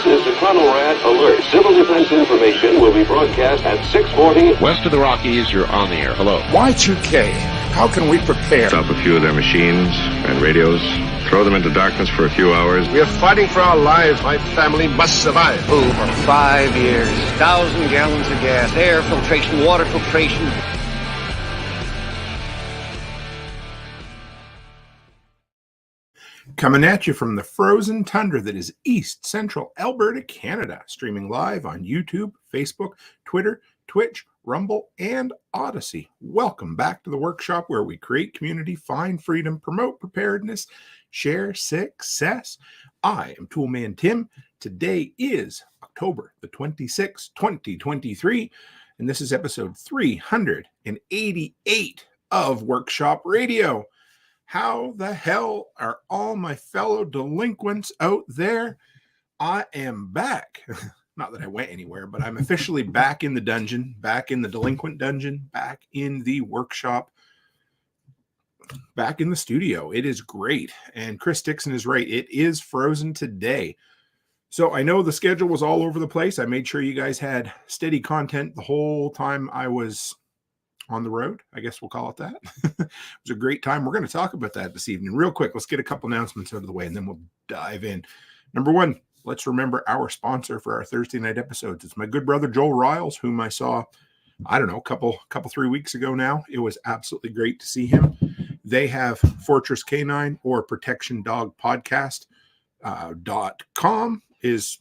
is the Conrad Alert. Civil defense information will be broadcast at 6:40. West of the Rockies, you're on the air. Hello. Y2K, how can we prepare? Stop a few of their machines and radios. Throw them into darkness for a few hours. We are fighting for our lives. My family must survive. Oh, for 5 years. 1,000 gallons of gas, air filtration, water filtration. Coming at you from the frozen tundra that is East Central Alberta, Canada. Streaming live on YouTube, Facebook, Twitter, Twitch, Rumble, and Odyssey. Welcome back to the workshop where we create community, find freedom, promote preparedness, share success. I am Toolman Tim. Today is October the 26th, 2023, and this is episode 388 of Workshop Radio. How the hell are all my fellow delinquents out there? I am back. Not that I went anywhere, but I'm officially back in the dungeon, back in the delinquent dungeon, back in the workshop, back in the studio. It is great. And Chris Dixon is right. It is frozen today. So I know the schedule was all over the place. I made sure you guys had steady content the whole time I was on the road, I guess we'll call it that. It was a great time. We're going to talk about that this evening. Real quick, let's get a couple announcements out of the way, and then we'll dive in. Number one, let's remember our sponsor for our Thursday night episodes. It's my good brother, Joel Riles, whom I saw, I don't know, couple 3 weeks ago now. It was absolutely great to see him. They have Fortress Canine or Protection Dog Podcast .com is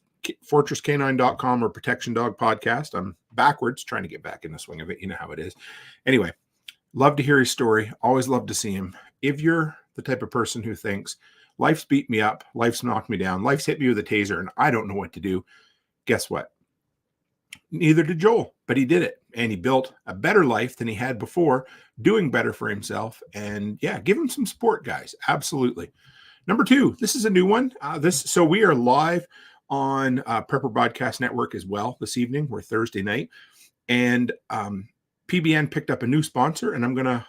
fortresscanine.com or Protection Dog Podcast. I'm backwards trying to get back in the swing of it. You know how it is. Anyway, love to hear his story. Always love to see him. If you're the type of person who thinks life's beat me up, life's knocked me down, life's hit me with a taser, and I don't know what to do, guess what? Neither did Joel, but he did it. And he built a better life than he had before, doing better for himself. And yeah, give him some support, guys. Absolutely. Number two, this is a new one. So we are live on Prepper Broadcast Network as well this evening. We're Thursday night. And PBN picked up a new sponsor, and I'm going to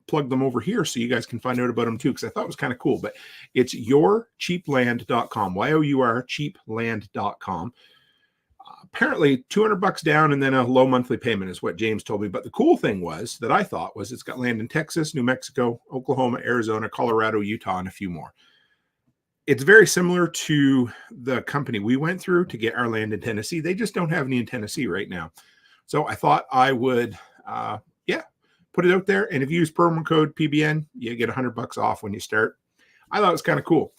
plug them over here so you guys can find out about them too, because I thought it was kind of cool. But it's yourcheapland.com, Y-O-U-R, cheapland.com. Apparently $200 down and then a low monthly payment is what James told me. But the cool thing was that I thought was it's got land in Texas, New Mexico, Oklahoma, Arizona, Colorado, Utah, and a few more. It's very similar to the company we went through to get our land in Tennessee. They just don't have any in Tennessee right now. So I thought I would, put it out there. And if you use promo code PBN, you get $100 off when you start. I thought it was kind of cool.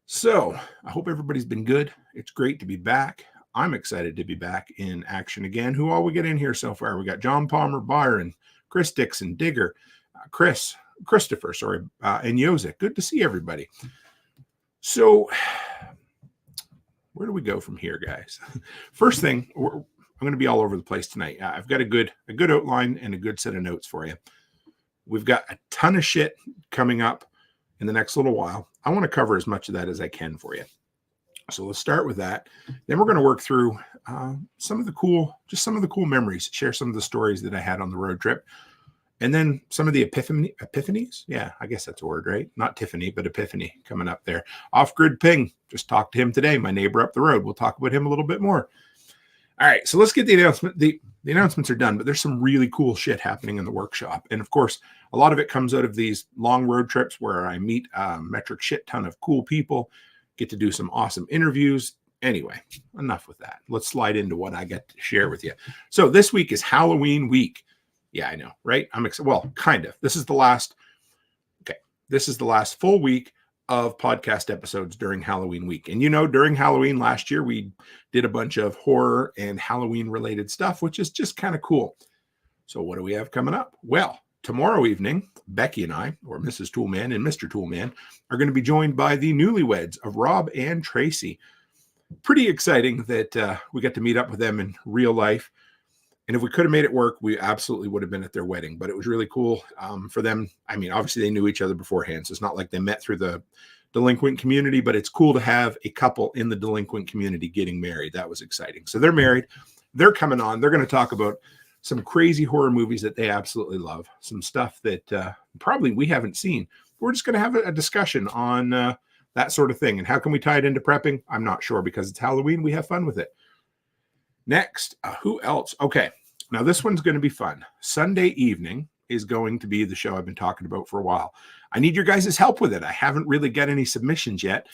So I hope everybody's been good. It's great to be back. I'm excited to be back in action again. Who all we get in here so far? We got John Palmer, Byron, Chris Dixon, Digger, Christopher, and Yozek. Good to see everybody. So where do we go from here, guys? First thing, I'm going to be all over the place tonight. I've got a good outline and a good set of notes for you. We've got a ton of shit coming up in the next little while. I want to cover as much of that as I can for you. So let's start with that. Then we're going to work through some of the cool memories, share some of the stories that I had on the road trip. And then some of the epiphanies. Yeah, I guess that's a word, right? Not Tiffany, but epiphany coming up there. Off-grid ping. Just talked to him today, my neighbor up the road. We'll talk about him a little bit more. All right, so let's get the announcement. The announcements are done, but there's some really cool shit happening in the workshop. And of course, a lot of it comes out of these long road trips where I meet a metric shit ton of cool people, get to do some awesome interviews. Anyway, enough with that. Let's slide into what I get to share with you. So this week is Halloween week. Yeah, I know, right? I'm excited. Well, kind of. This is the last full week of podcast episodes during Halloween week. And during Halloween last year, we did a bunch of horror and Halloween related stuff, which is just kind of cool. So what do we have coming up? Well, tomorrow evening, Becky and I, or Mrs. Toolman and Mr. Toolman, are going to be joined by the newlyweds of Rob and Tracy. Pretty exciting that we got to meet up with them in real life. And if we could have made it work, we absolutely would have been at their wedding. But it was really cool for them. I mean, obviously they knew each other beforehand, so it's not like they met through the delinquent community, but it's cool to have a couple in the delinquent community getting married. That was exciting. So they're married. They're coming on. They're going to talk about some crazy horror movies that they absolutely love, some stuff that probably we haven't seen. We're just going to have a discussion on that sort of thing. And how can we tie it into prepping? I'm not sure, because it's Halloween. We have fun with it. Next, who else? Okay, now this one's going to be fun. Sunday evening is going to be the show I've been talking about for a while. I need your guys' help with it. I haven't really got any submissions yet.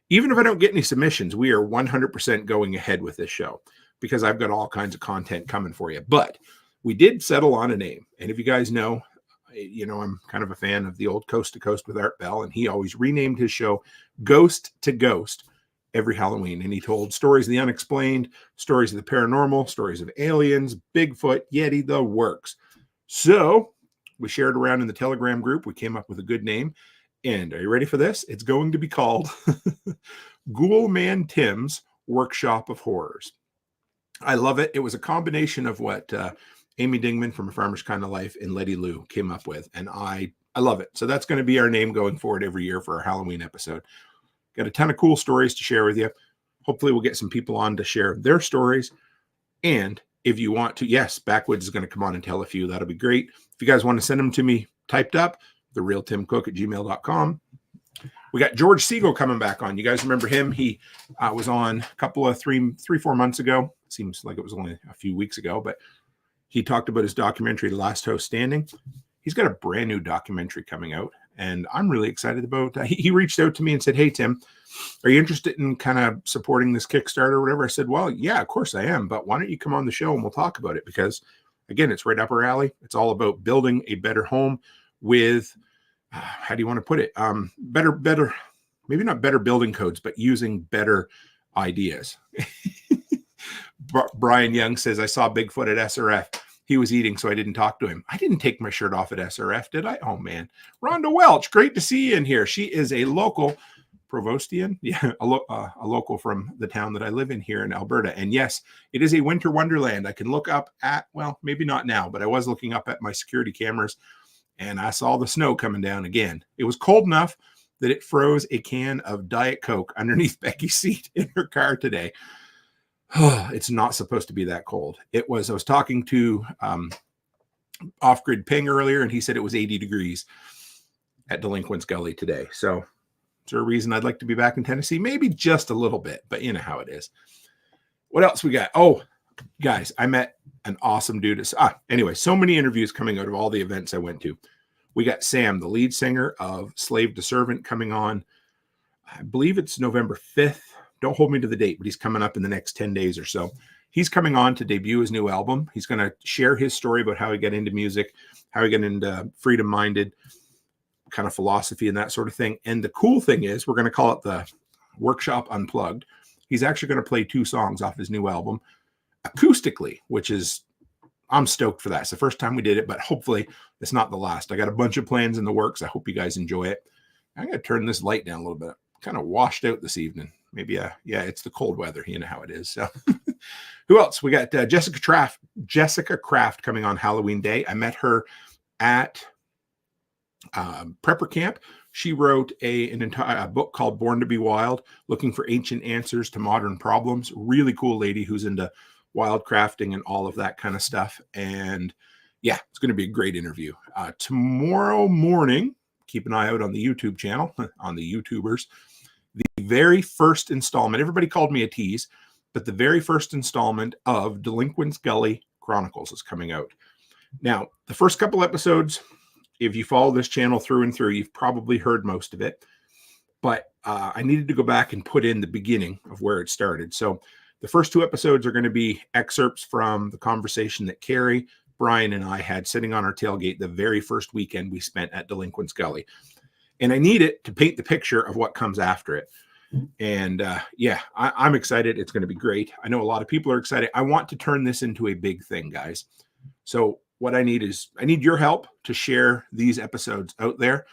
Even if I don't get any submissions, we are 100% going ahead with this show, because I've got all kinds of content coming for you. But we did settle on a name. And if you guys know, I'm kind of a fan of the old Coast to Coast with Art Bell, and he always renamed his show Ghost to Ghost every Halloween. And he told stories of the unexplained, stories of the paranormal, stories of aliens, Bigfoot, Yeti, the works. So we shared around in the Telegram group. We came up with a good name. And are you ready for this? It's going to be called Ghoulman Tim's Workshop of Horrors. I love it. It was a combination of what Amy Dingman from A Farmer's Kind of Life and Letty Lou came up with. And I love it. So that's going to be our name going forward every year for our Halloween episode. Got a ton of cool stories to share with you. Hopefully we'll get some people on to share their stories. And if you want to, yes, Backwoods is going to come on and tell a few. That'll be great. If you guys want to send them to me typed up, therealtimcook@gmail.com. We got George Siegel coming back on. You guys remember him? He was on a couple of 3-4 months ago. Seems like it was only a few weeks ago, but he talked about his documentary, The Last House Standing. He's got a brand new documentary coming out, and I'm really excited about. He reached out to me and said, "Hey, Tim, are you interested in kind of supporting this Kickstarter or whatever?" I said, "Well, yeah, of course I am, but why don't you come on the show and we'll talk about it?" Because, again, it's right up our alley. It's all about building a better home with, how do you want to put it? Better, maybe not better building codes, but using better ideas. Brian Young says, "I saw Bigfoot at SRF. He was eating, so I didn't talk to him." I didn't take my shirt off at SRF, did I? Oh, man. Rhonda Welch, great to see you in here. She is a local Provostian, yeah, a local from the town that I live in here in Alberta. And yes, it is a winter wonderland. I can look up at, well, maybe not now, but I was looking up at my security cameras, and I saw the snow coming down again. It was cold enough that it froze a can of Diet Coke underneath Becky's seat in her car today. It's not supposed to be that cold. I was talking to Off-Grid Ping earlier, and he said it was 80 degrees at Delinquent's Gully today. So is there a reason I'd like to be back in Tennessee? Maybe just a little bit, but you know how it is. What else we got? Oh, guys, I met an awesome dude. Anyway, so many interviews coming out of all the events I went to. We got Sam, the lead singer of Slave to Servant, coming on. I believe it's November 5th. Don't hold me to the date, but he's coming up in the next 10 days or so. He's coming on to debut his new album. He's going to share his story about how he got into music, how he got into freedom-minded kind of philosophy and that sort of thing. And the cool thing is, we're going to call it the Workshop Unplugged. He's actually going to play 2 songs off his new album acoustically, which is, I'm stoked for that. It's the first time we did it, but hopefully it's not the last. I got a bunch of plans in the works. I hope you guys enjoy it. I'm going to turn this light down a little bit. Kind of washed out this evening. Maybe, yeah, it's the cold weather. You know how it is. So who else? We got Jessica Kraft coming on Halloween Day. I met her at Prepper Camp. She wrote an entire book called Born to be Wild, looking for ancient answers to modern problems. Really cool lady who's into wildcrafting and all of that kind of stuff. And yeah, it's going to be a great interview. Tomorrow morning, keep an eye out on the YouTube channel, on the YouTubers. The very first installment, everybody called me a tease, but the very first installment of Delinquent's Gully Chronicles is coming out. Now, the first couple episodes, if you follow this channel through and through, you've probably heard most of it. But I needed to go back and put in the beginning of where it started. So the first 2 episodes are going to be excerpts from the conversation that Carrie, Brian, and I had sitting on our tailgate the very first weekend we spent at Delinquent's Gully. And I need it to paint the picture of what comes after it. And yeah, I'm excited. It's going to be great. I know a lot of people are excited. I want to turn this into a big thing, guys. So what I need your help to share these episodes out there.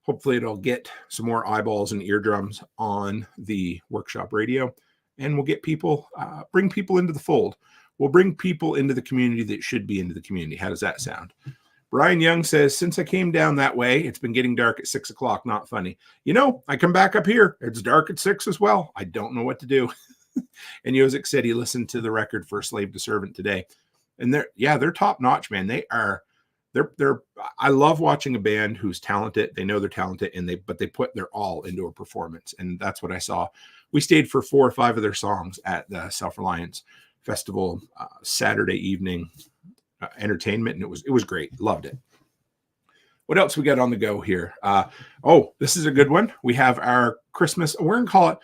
Hopefully it'll get some more eyeballs and eardrums on the workshop radio, and we'll get people, bring people into the fold. We'll bring people into the community that should be into the community. How does that sound? Brian Young says, since I came down that way, it's been getting dark at 6 o'clock. Not funny. You know, I come back up here. It's dark at 6 as well. I don't know what to do. And Yozik said he listened to the record for Slave to Servant today. And they're top notch, man. I love watching a band who's talented. They know they're talented, but they put their all into a performance, and that's what I saw. We stayed for 4 or 5 of their songs at the Self-Reliance Festival Saturday evening entertainment, and it was great. Loved it. What else we got on the go here? This is a good one. We have our Christmas. We're gonna call it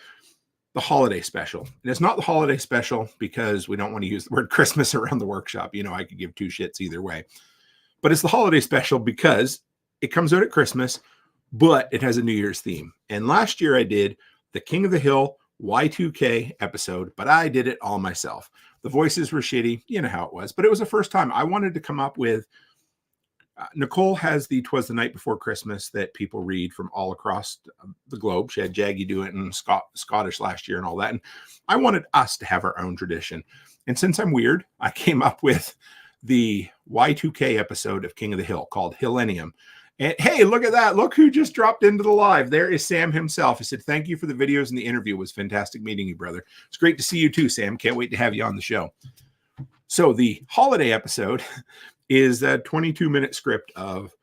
the holiday special. And it's not the holiday special because we don't want to use the word Christmas around the workshop. I could give 2 shits either way. But it's the holiday special because it comes out at Christmas, but it has a New Year's theme. And last year I did the King of the Hill Y2K episode, but I did it all myself. The voices were shitty. You know how it was. But it was the first time I wanted to come up with. Nicole has the 'Twas the Night Before Christmas that people read from all across the globe. She had Jaggy do it in Scottish last year and all that. And I wanted us to have our own tradition. And since I'm weird, I came up with the Y2K episode of King of the Hill called Hillennium. And hey, look at that. Look who just dropped into the live. There is Sam himself. He said, thank you for the videos and the interview. It was fantastic meeting you, brother. It's great to see you too, Sam. Can't wait to have you on the show. So the holiday episode is a 22-minute script of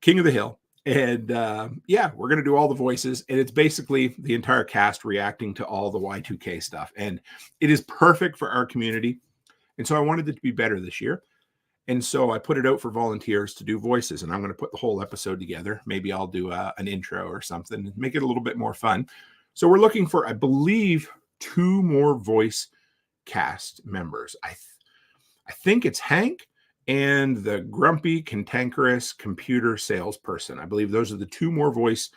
King of the Hill. And we're going to do all the voices. And it's basically the entire cast reacting to all the Y2K stuff. And it is perfect for our community. And so I wanted it to be better this year. And so I put it out for volunteers to do voices. And I'm going to put the whole episode together. Maybe I'll do an intro or something and make it a little bit more fun. So we're looking for, I believe, 2 more voice cast members. I think it's Hank and the grumpy, cantankerous computer salesperson. I believe those are the 2 more voice,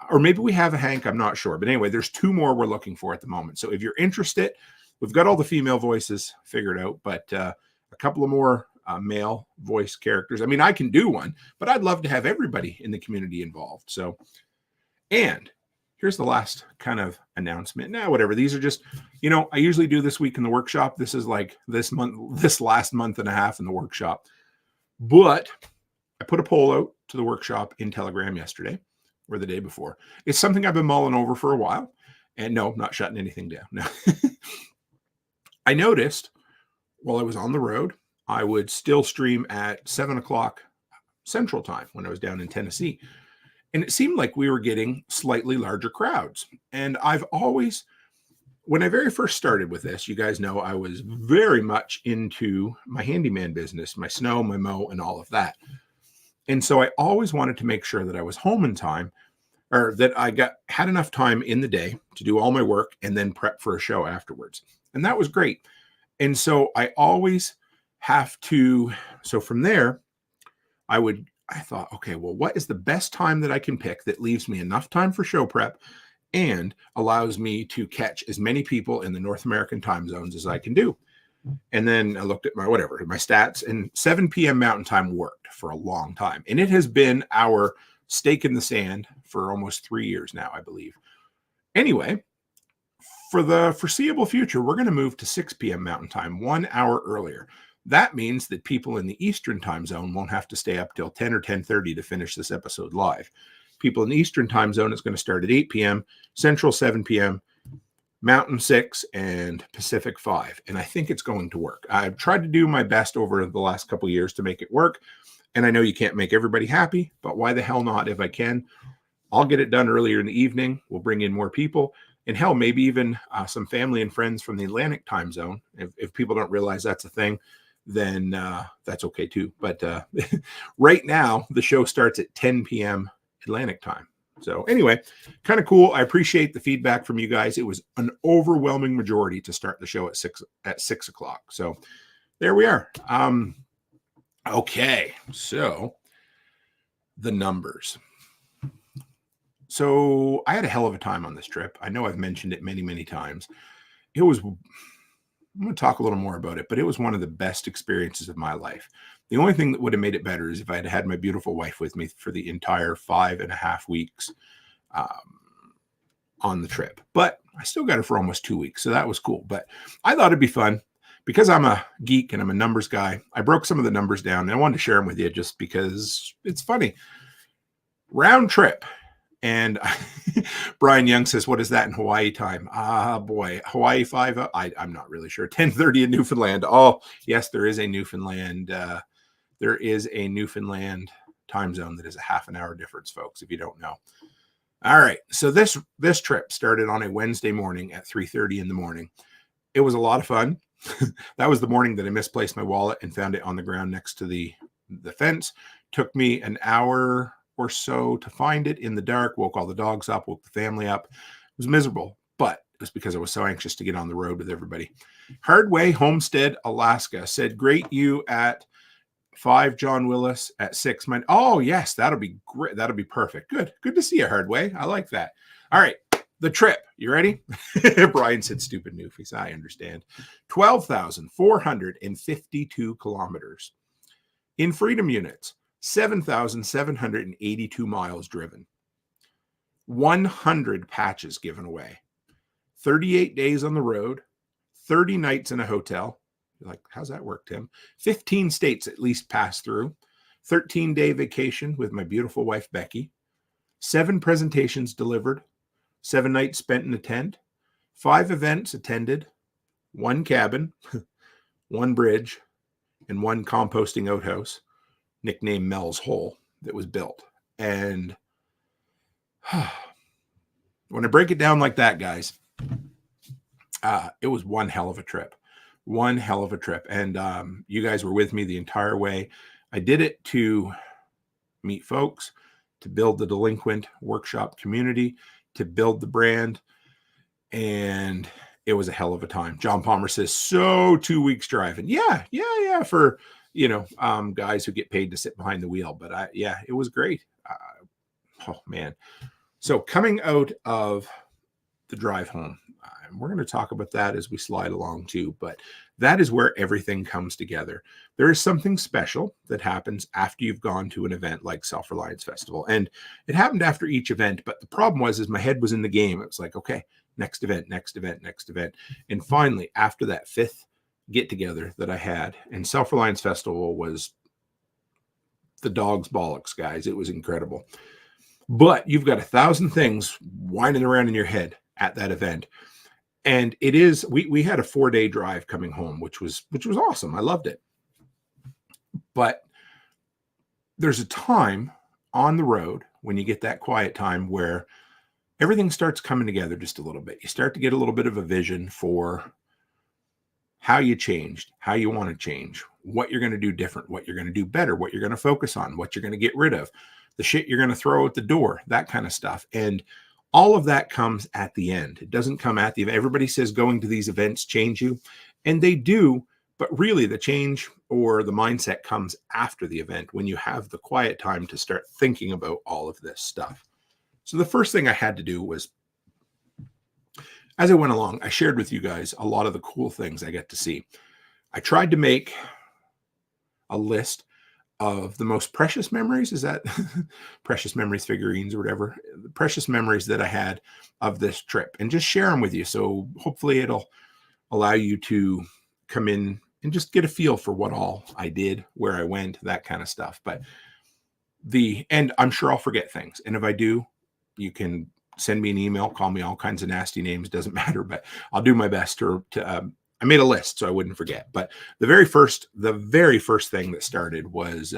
or maybe we have a Hank, I'm not sure. But anyway, there's 2 more we're looking for at the moment. So if you're interested, we've got all the female voices figured out, but a couple of more male voice characters. I mean, I can do one, but I'd love to have everybody in the community involved. So, and here's the last kind of announcement. Now, whatever. These are just, I usually do this week in the workshop. This is like this last month and a half in the workshop. But I put a poll out to the workshop in Telegram yesterday or the day before. It's something I've been mulling over for a while. And no, I'm not shutting anything down. No. I noticed while I was on the road, I would still stream at 7 o'clock Central Time when I was down in Tennessee. And it seemed like we were getting slightly larger crowds. And I've always, when I very first started with this, you guys know I was very much into my handyman business, my snow, my mow, and all of that. And so I always wanted to make sure that I was home in time, or that I had enough time in the day to do all my work and then prep for a show afterwards. And that was great. And so I always have to, so from there, I thought, okay, well, what is the best time that I can pick that leaves me enough time for show prep and allows me to catch as many people in the North American time zones as I can do? And then I looked at my stats, and 7 p.m. Mountain Time worked for a long time. And it has been our stake in the sand for almost 3 years now, I believe. Anyway, for the foreseeable future, we're going to move to 6 p.m. Mountain Time, 1 hour earlier. That means that people in the Eastern time zone won't have to stay up till 10 or 10:30 to finish this episode live. People in the Eastern time zone, it's going to start at 8 p.m., Central 7 p.m., Mountain 6, and Pacific 5. And I think it's going to work. I've tried to do my best over the last couple of years to make it work. And I know you can't make everybody happy, but why the hell not? If I can, I'll get it done earlier in the evening. We'll bring in more people. And hell, maybe even some family and friends from the Atlantic time zone. If people don't realize that's a thing, then that's okay too. But right now, the show starts at 10 p.m. Atlantic time. So anyway, kind of cool. I appreciate the feedback from you guys. It was an overwhelming majority to start the show at 6 o'clock. So there we are. Okay, so the numbers. So I had a hell of a time on this trip. I know I've mentioned it many, many times. I'm going to talk a little more about it, but it was one of the best experiences of my life. The only thing that would have made it better is if I had had my beautiful wife with me for the entire 5.5 weeks on the trip. But I still got her for almost 2 weeks, so that was cool. But I thought it'd be fun. Because I'm a geek and I'm a numbers guy, I broke some of the numbers down, and I wanted to share them with you just because it's funny. Round trip. And Brian Young says, what is that in Hawaii time? Boy, Hawaii 5, I'm not really sure. 10:30 in Newfoundland. Oh, yes, there is a Newfoundland there is a Newfoundland time zone that is a half an hour difference, folks, if you don't know. All right. So this trip started on a Wednesday morning at 3:30 in the morning. It was a lot of fun. That was the morning that I misplaced my wallet and found it on the ground next to the fence. Took me an hour or so to find it in the dark, woke all the dogs up, woke the family up. It was miserable, but it was because I was so anxious to get on the road with everybody. Hardway Homestead, Alaska said, great you at 5, John Willis at 6. Oh, yes, that'll be great. That'll be perfect. Good to see you, Hardway. I like that. All right, the trip. You ready? Brian said, stupid newfies. I understand. 12,452 kilometers. In freedom units, 7,782 miles driven. 100 patches given away. 38 days on the road. 30 nights in a hotel. You're like, how's that work, Tim? 15 states at least passed through. 13-day vacation with my beautiful wife, Becky. 7 presentations delivered. 7 nights spent in a tent. 5 events attended. 1 cabin. 1 bridge. And 1 composting outhouse, nicknamed Mel's Hole, that was built. And when I break it down like that, guys, it was one hell of a trip. One hell of a trip. And you guys were with me the entire way. I did it to meet folks, to build the delinquent workshop community, to build the brand. And it was a hell of a time. John Palmer says, so 2 weeks driving. Yeah. For, guys who get paid to sit behind the wheel. But it was great. Oh man. So coming out of the drive home, we're going to talk about that as we slide along too, but that is where everything comes together. There is something special that happens after you've gone to an event like Self-Reliance Festival. And it happened after each event, but the problem was my head was in the game. It was like, okay, next event. And finally, after that 5th get together that I had, and Self-Reliance Festival was the dog's bollocks, guys. It was incredible. But you've got 1,000 things winding around in your head at that event. And it is, we had a 4-day drive coming home, which was awesome. I loved it. But there's a time on the road when you get that quiet time where everything starts coming together just a little bit. You start to get a little bit of a vision for how you changed, how you want to change, what you're going to do different, what you're going to do better, what you're going to focus on, what you're going to get rid of, the shit you're going to throw at the door, that kind of stuff. And all of that comes at the end. It doesn't come at the event. Everybody says going to these events change you, and they do, but really the change or the mindset comes after the event when you have the quiet time to start thinking about all of this stuff. So the first thing I had to do was, as I went along, I shared with you guys a lot of the cool things I get to see. I tried to make a list of the most precious memories. Is that precious memories figurines or whatever? The precious memories that I had of this trip, and just share them with you. So hopefully it'll allow you to come in and just get a feel for what all I did, where I went, that kind of stuff. But and I'm sure I'll forget things. And if I do, you can send me an email, call me all kinds of nasty names, doesn't matter, but I'll do my best to I made a list so I wouldn't forget. But the very first thing that started was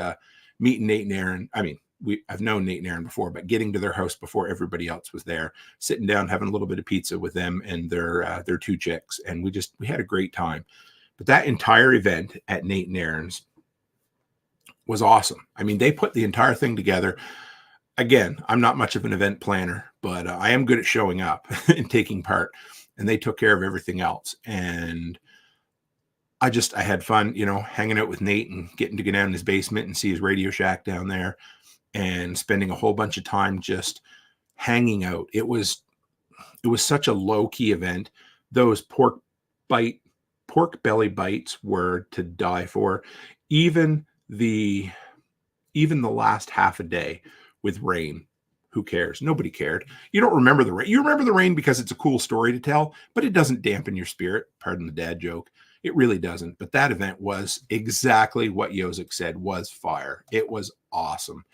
meeting Nate and Aaron. I mean, I've known Nate and Aaron before, but getting to their house before everybody else was there, sitting down, having a little bit of pizza with them and their 2 chicks. And we had a great time. But that entire event at Nate and Aaron's was awesome. I mean, they put the entire thing together. Again, I'm not much of an event planner, but I am good at showing up and taking part. And they took care of everything else. And I had fun, hanging out with Nate and getting to go down in his basement and see his Radio Shack down there and spending a whole bunch of time just hanging out. It was such a low key event. Those pork belly bites were to die for. Even the last half a day with rain. Who cares? Nobody cared. You don't remember the rain. You remember the rain because it's a cool story to tell, but it doesn't dampen your spirit. Pardon the dad joke. It really doesn't. But that event was exactly what Josek said, was fire. It was awesome.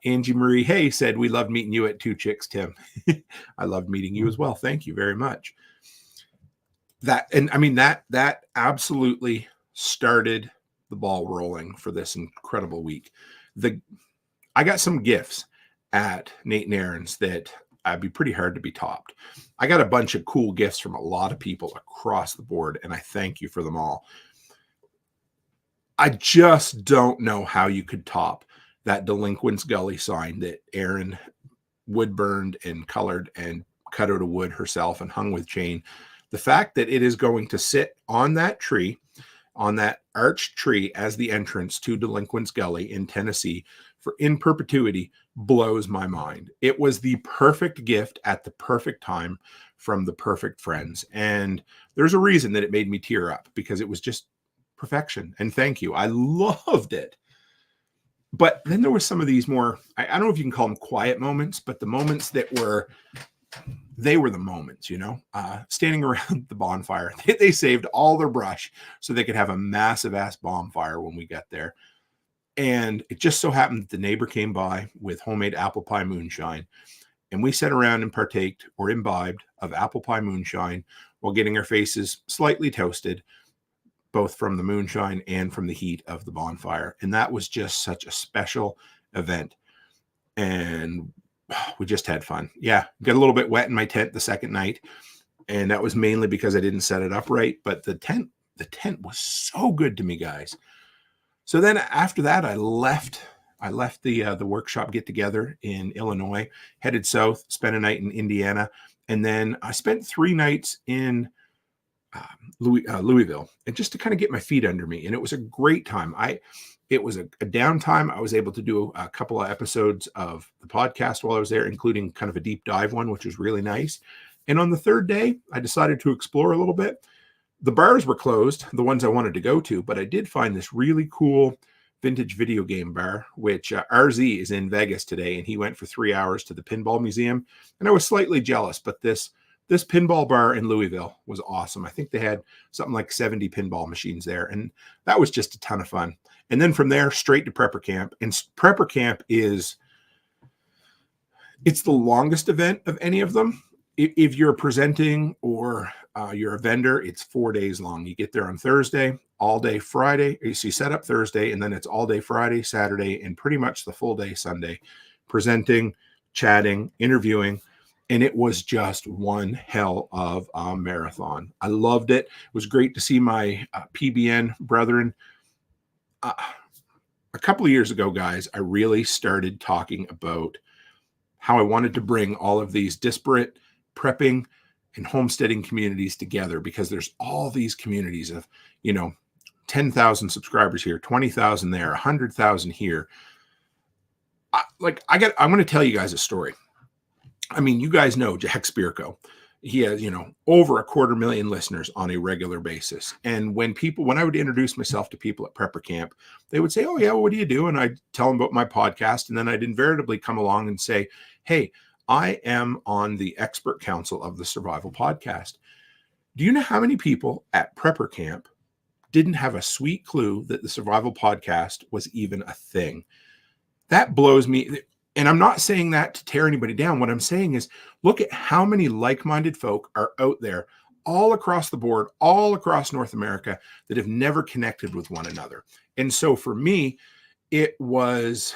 Angie Marie Hay said, we loved meeting you at 2 Chicks, Tim. I loved meeting you as well. Thank you very much. That absolutely started the ball rolling for this incredible week. I got some gifts at Nate and Aaron's that I'd be pretty hard to be topped. I got a bunch of cool gifts from a lot of people across the board, and I thank you for them all. I just don't know how you could top that Delinquent's Gully sign that Aaron wood burned and colored and cut out of wood herself and hung with chain. The fact that it is going to sit on that tree, on that arched tree as the entrance to Delinquent's Gully in Tennessee in perpetuity blows my mind. It was the perfect gift at the perfect time from the perfect friends. And there's a reason that it made me tear up, because it was just perfection. And thank you. I loved it. But then there were some of these more, I don't know if you can call them quiet moments, but the moments that were the moments, standing around the bonfire. They saved all their brush so they could have a massive ass bonfire when we got there. And it just so happened that the neighbor came by with homemade apple pie moonshine. And we sat around and partaked or imbibed of apple pie moonshine while getting our faces slightly toasted, both from the moonshine and from the heat of the bonfire. And that was just such a special event. And we just had fun. Yeah, got a little bit wet in my tent the second night. And that was mainly because I didn't set it up right. But the tent was so good to me, guys. So then after that, I left the workshop get together in Illinois, headed south, spent a night in Indiana. And then I spent 3 nights in Louisville, and just to kind of get my feet under me. And it was a great time. It was a downtime. I was able to do a couple of episodes of the podcast while I was there, including kind of a deep dive one, which was really nice. And on the 3rd day, I decided to explore a little bit. The bars were closed, the ones I wanted to go to, but I did find this really cool vintage video game bar, which RZ is in Vegas today, and he went for 3 hours to the Pinball Museum. And I was slightly jealous, but this pinball bar in Louisville was awesome. I think they had something like 70 pinball machines there, and that was just a ton of fun. And then from there, straight to Prepper Camp. And Prepper Camp it's the longest event of any of them. If you're presenting or you're a vendor, it's 4 days long. You get there on Thursday, all day Friday. So you set up Thursday, and then it's all day Friday, Saturday, and pretty much the full day Sunday, presenting, chatting, interviewing. And it was just one hell of a marathon. I loved it. It was great to see my PBN brethren. A couple of years ago, guys, I really started talking about how I wanted to bring all of these disparate prepping and homesteading communities together, because there's all these communities of, 10,000 subscribers here, 20,000 there, 100,000 here. I'm going to tell you guys a story. I mean, you guys know Jack Spirko. He has, over 250,000 listeners on a regular basis. And when I would introduce myself to people at Prepper Camp, they would say, "Oh yeah, well, what do you do?" And I'd tell them about my podcast. And then I'd invariably come along and say, "Hey, I am on the expert council of the Survival Podcast." Do you know how many people at Prepper Camp didn't have a sweet clue that the Survival Podcast was even a thing? That blows me. And I'm not saying that to tear anybody down. What I'm saying is, look at how many like-minded folk are out there all across the board, all across North America, that have never connected with one another. And so for me, this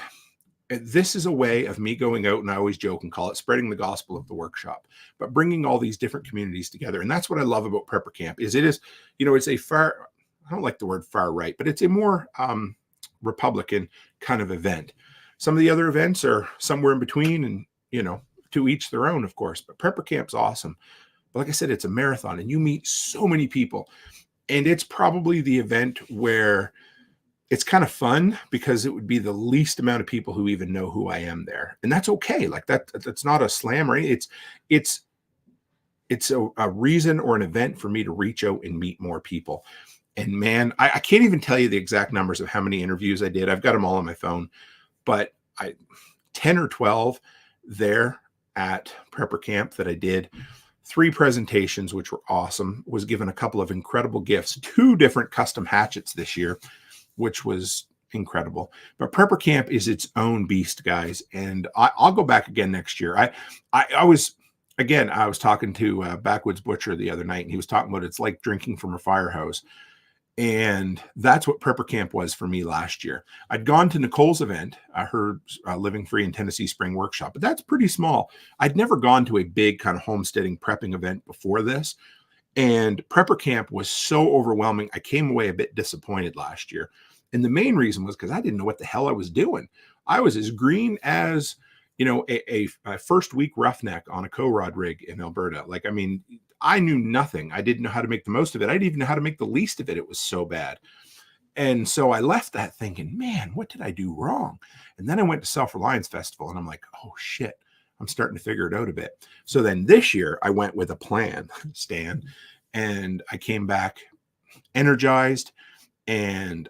is a way of me going out, and I always joke and call it spreading the gospel of the workshop, but bringing all these different communities together. And that's what I love about Prepper Camp it's a far, I don't like the word far right, but it's a more Republican kind of event. Some of the other events are somewhere in between, and, to each their own, of course, but Prepper Camp's awesome. But like I said, it's a marathon, and you meet so many people, and it's probably the event where it's kind of fun, because it would be the least amount of people who even know who I am there. And that's okay. Like that's not a slam or anything. It's a reason or an event for me to reach out and meet more people. And man, I can't even tell you the exact numbers of how many interviews I did. I've got them all on my phone, but 10 or 12 there at Prepper Camp that I did. 3 presentations, which were awesome. Was given a couple of incredible gifts, 2 different custom hatchets this year, which was incredible. But Prepper Camp is its own beast, guys. And I'll go back again next year. I was talking to Backwoods Butcher the other night, and he was talking about it's like drinking from a fire hose. And that's what prepper camp was for me last year. I'd gone to Nicole's event, her Living Free in Tennessee Spring Workshop, but that's pretty small. I'd never gone to a big kind of homesteading prepping event before this. And prepper camp was so overwhelming. I came away a bit disappointed last year. And the main reason was because I didn't know what the hell I was doing. I was as green as, a first week roughneck on a co-rod rig in Alberta. Like, I mean, I knew nothing. I didn't know how to make the most of it. I didn't even know how to make the least of it. It was so bad. And so I left that thinking, man, what did I do wrong? And then I went to Self-Reliance Festival and I'm like, oh shit, I'm starting to figure it out a bit. So then this year I went with a plan, Stan, and I came back energized, and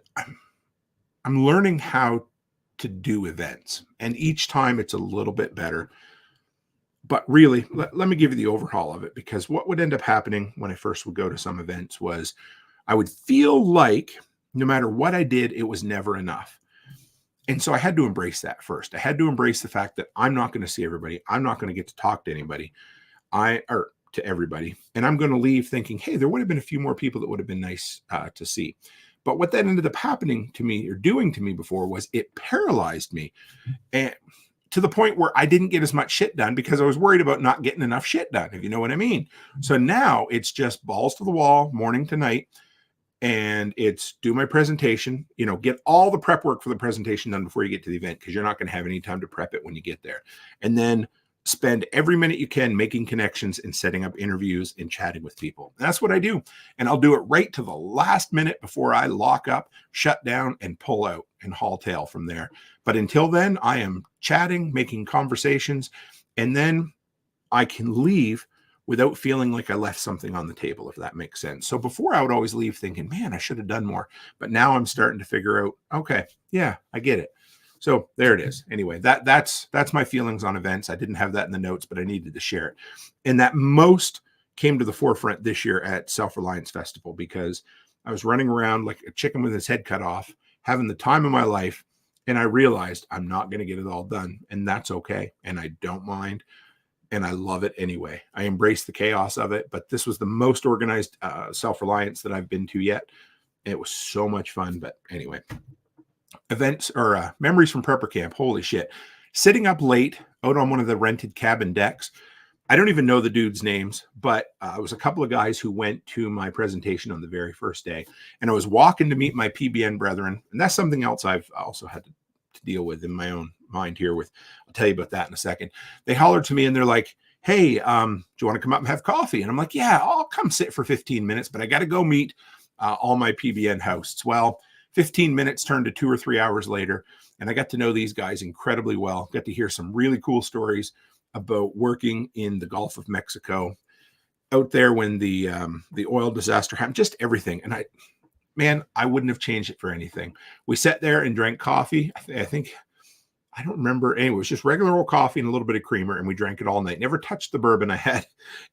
I'm learning how to do events. And each time it's a little bit better. But really, let me give you the overhaul of it, because what would end up happening when I first would go to some events was I would feel like no matter what I did, it was never enough. And so I had to embrace that first. I had to embrace the fact that I'm not going to see everybody. I'm not going to get to talk to anybody, or to everybody. And I'm going to leave thinking, hey, there would have been a few more people that would have been nice to see. But what that ended up happening to me, or doing to me before, was it paralyzed me. And to the point where I didn't get as much shit done because I was worried about not getting enough shit done, if you know what I mean. So now it's just balls to the wall, morning to night, and it's do my presentation, get all the prep work for the presentation done before you get to the event, because you're not going to have any time to prep it when you get there. And then spend every minute you can making connections and setting up interviews and chatting with people. And that's what I do. And I'll do it right to the last minute before I lock up, shut down, and pull out and haul tail from there. But until then, I am chatting, making conversations, and then I can leave without feeling like I left something on the table, if that makes sense. So before I would always leave thinking, man, I should have done more. But now I'm starting to figure out, okay, yeah, I get it. So there it is. Anyway, that's my feelings on events. I didn't have that in the notes, but I needed to share it. And that most came to the forefront this year at Self-Reliance Festival, because I was running around like a chicken with his head cut off, having the time of my life. And I realized I'm not going to get it all done. And that's okay. And I don't mind. And I love it anyway. I embrace the chaos of it. But this was the most organized Self-Reliance that I've been to yet. It was so much fun. But anyway, events or memories from prepper camp. Holy shit. Sitting up late out on one of the rented cabin decks. I don't even know the dudes' names, but it was a couple of guys who went to my presentation on the very first day. And I was walking to meet my PBN brethren. And that's something else I've also had to deal with in my own mind here with, I'll tell you about that in a second. They hollered to me and they're like, hey, do you want to come up and have coffee? And I'm like, yeah, I'll come sit for 15 minutes, but I got to go meet all my PBN hosts. Well, 15 minutes turned to 2 or 3 hours later, and I got to know these guys incredibly well. Got to hear some really cool stories about working in the Gulf of Mexico out there when the oil disaster happened, just everything. And I wouldn't have changed it for anything. We sat there and drank coffee. I don't remember. Anyway, it was just regular old coffee and a little bit of creamer, and we drank it all night. Never touched the bourbon I had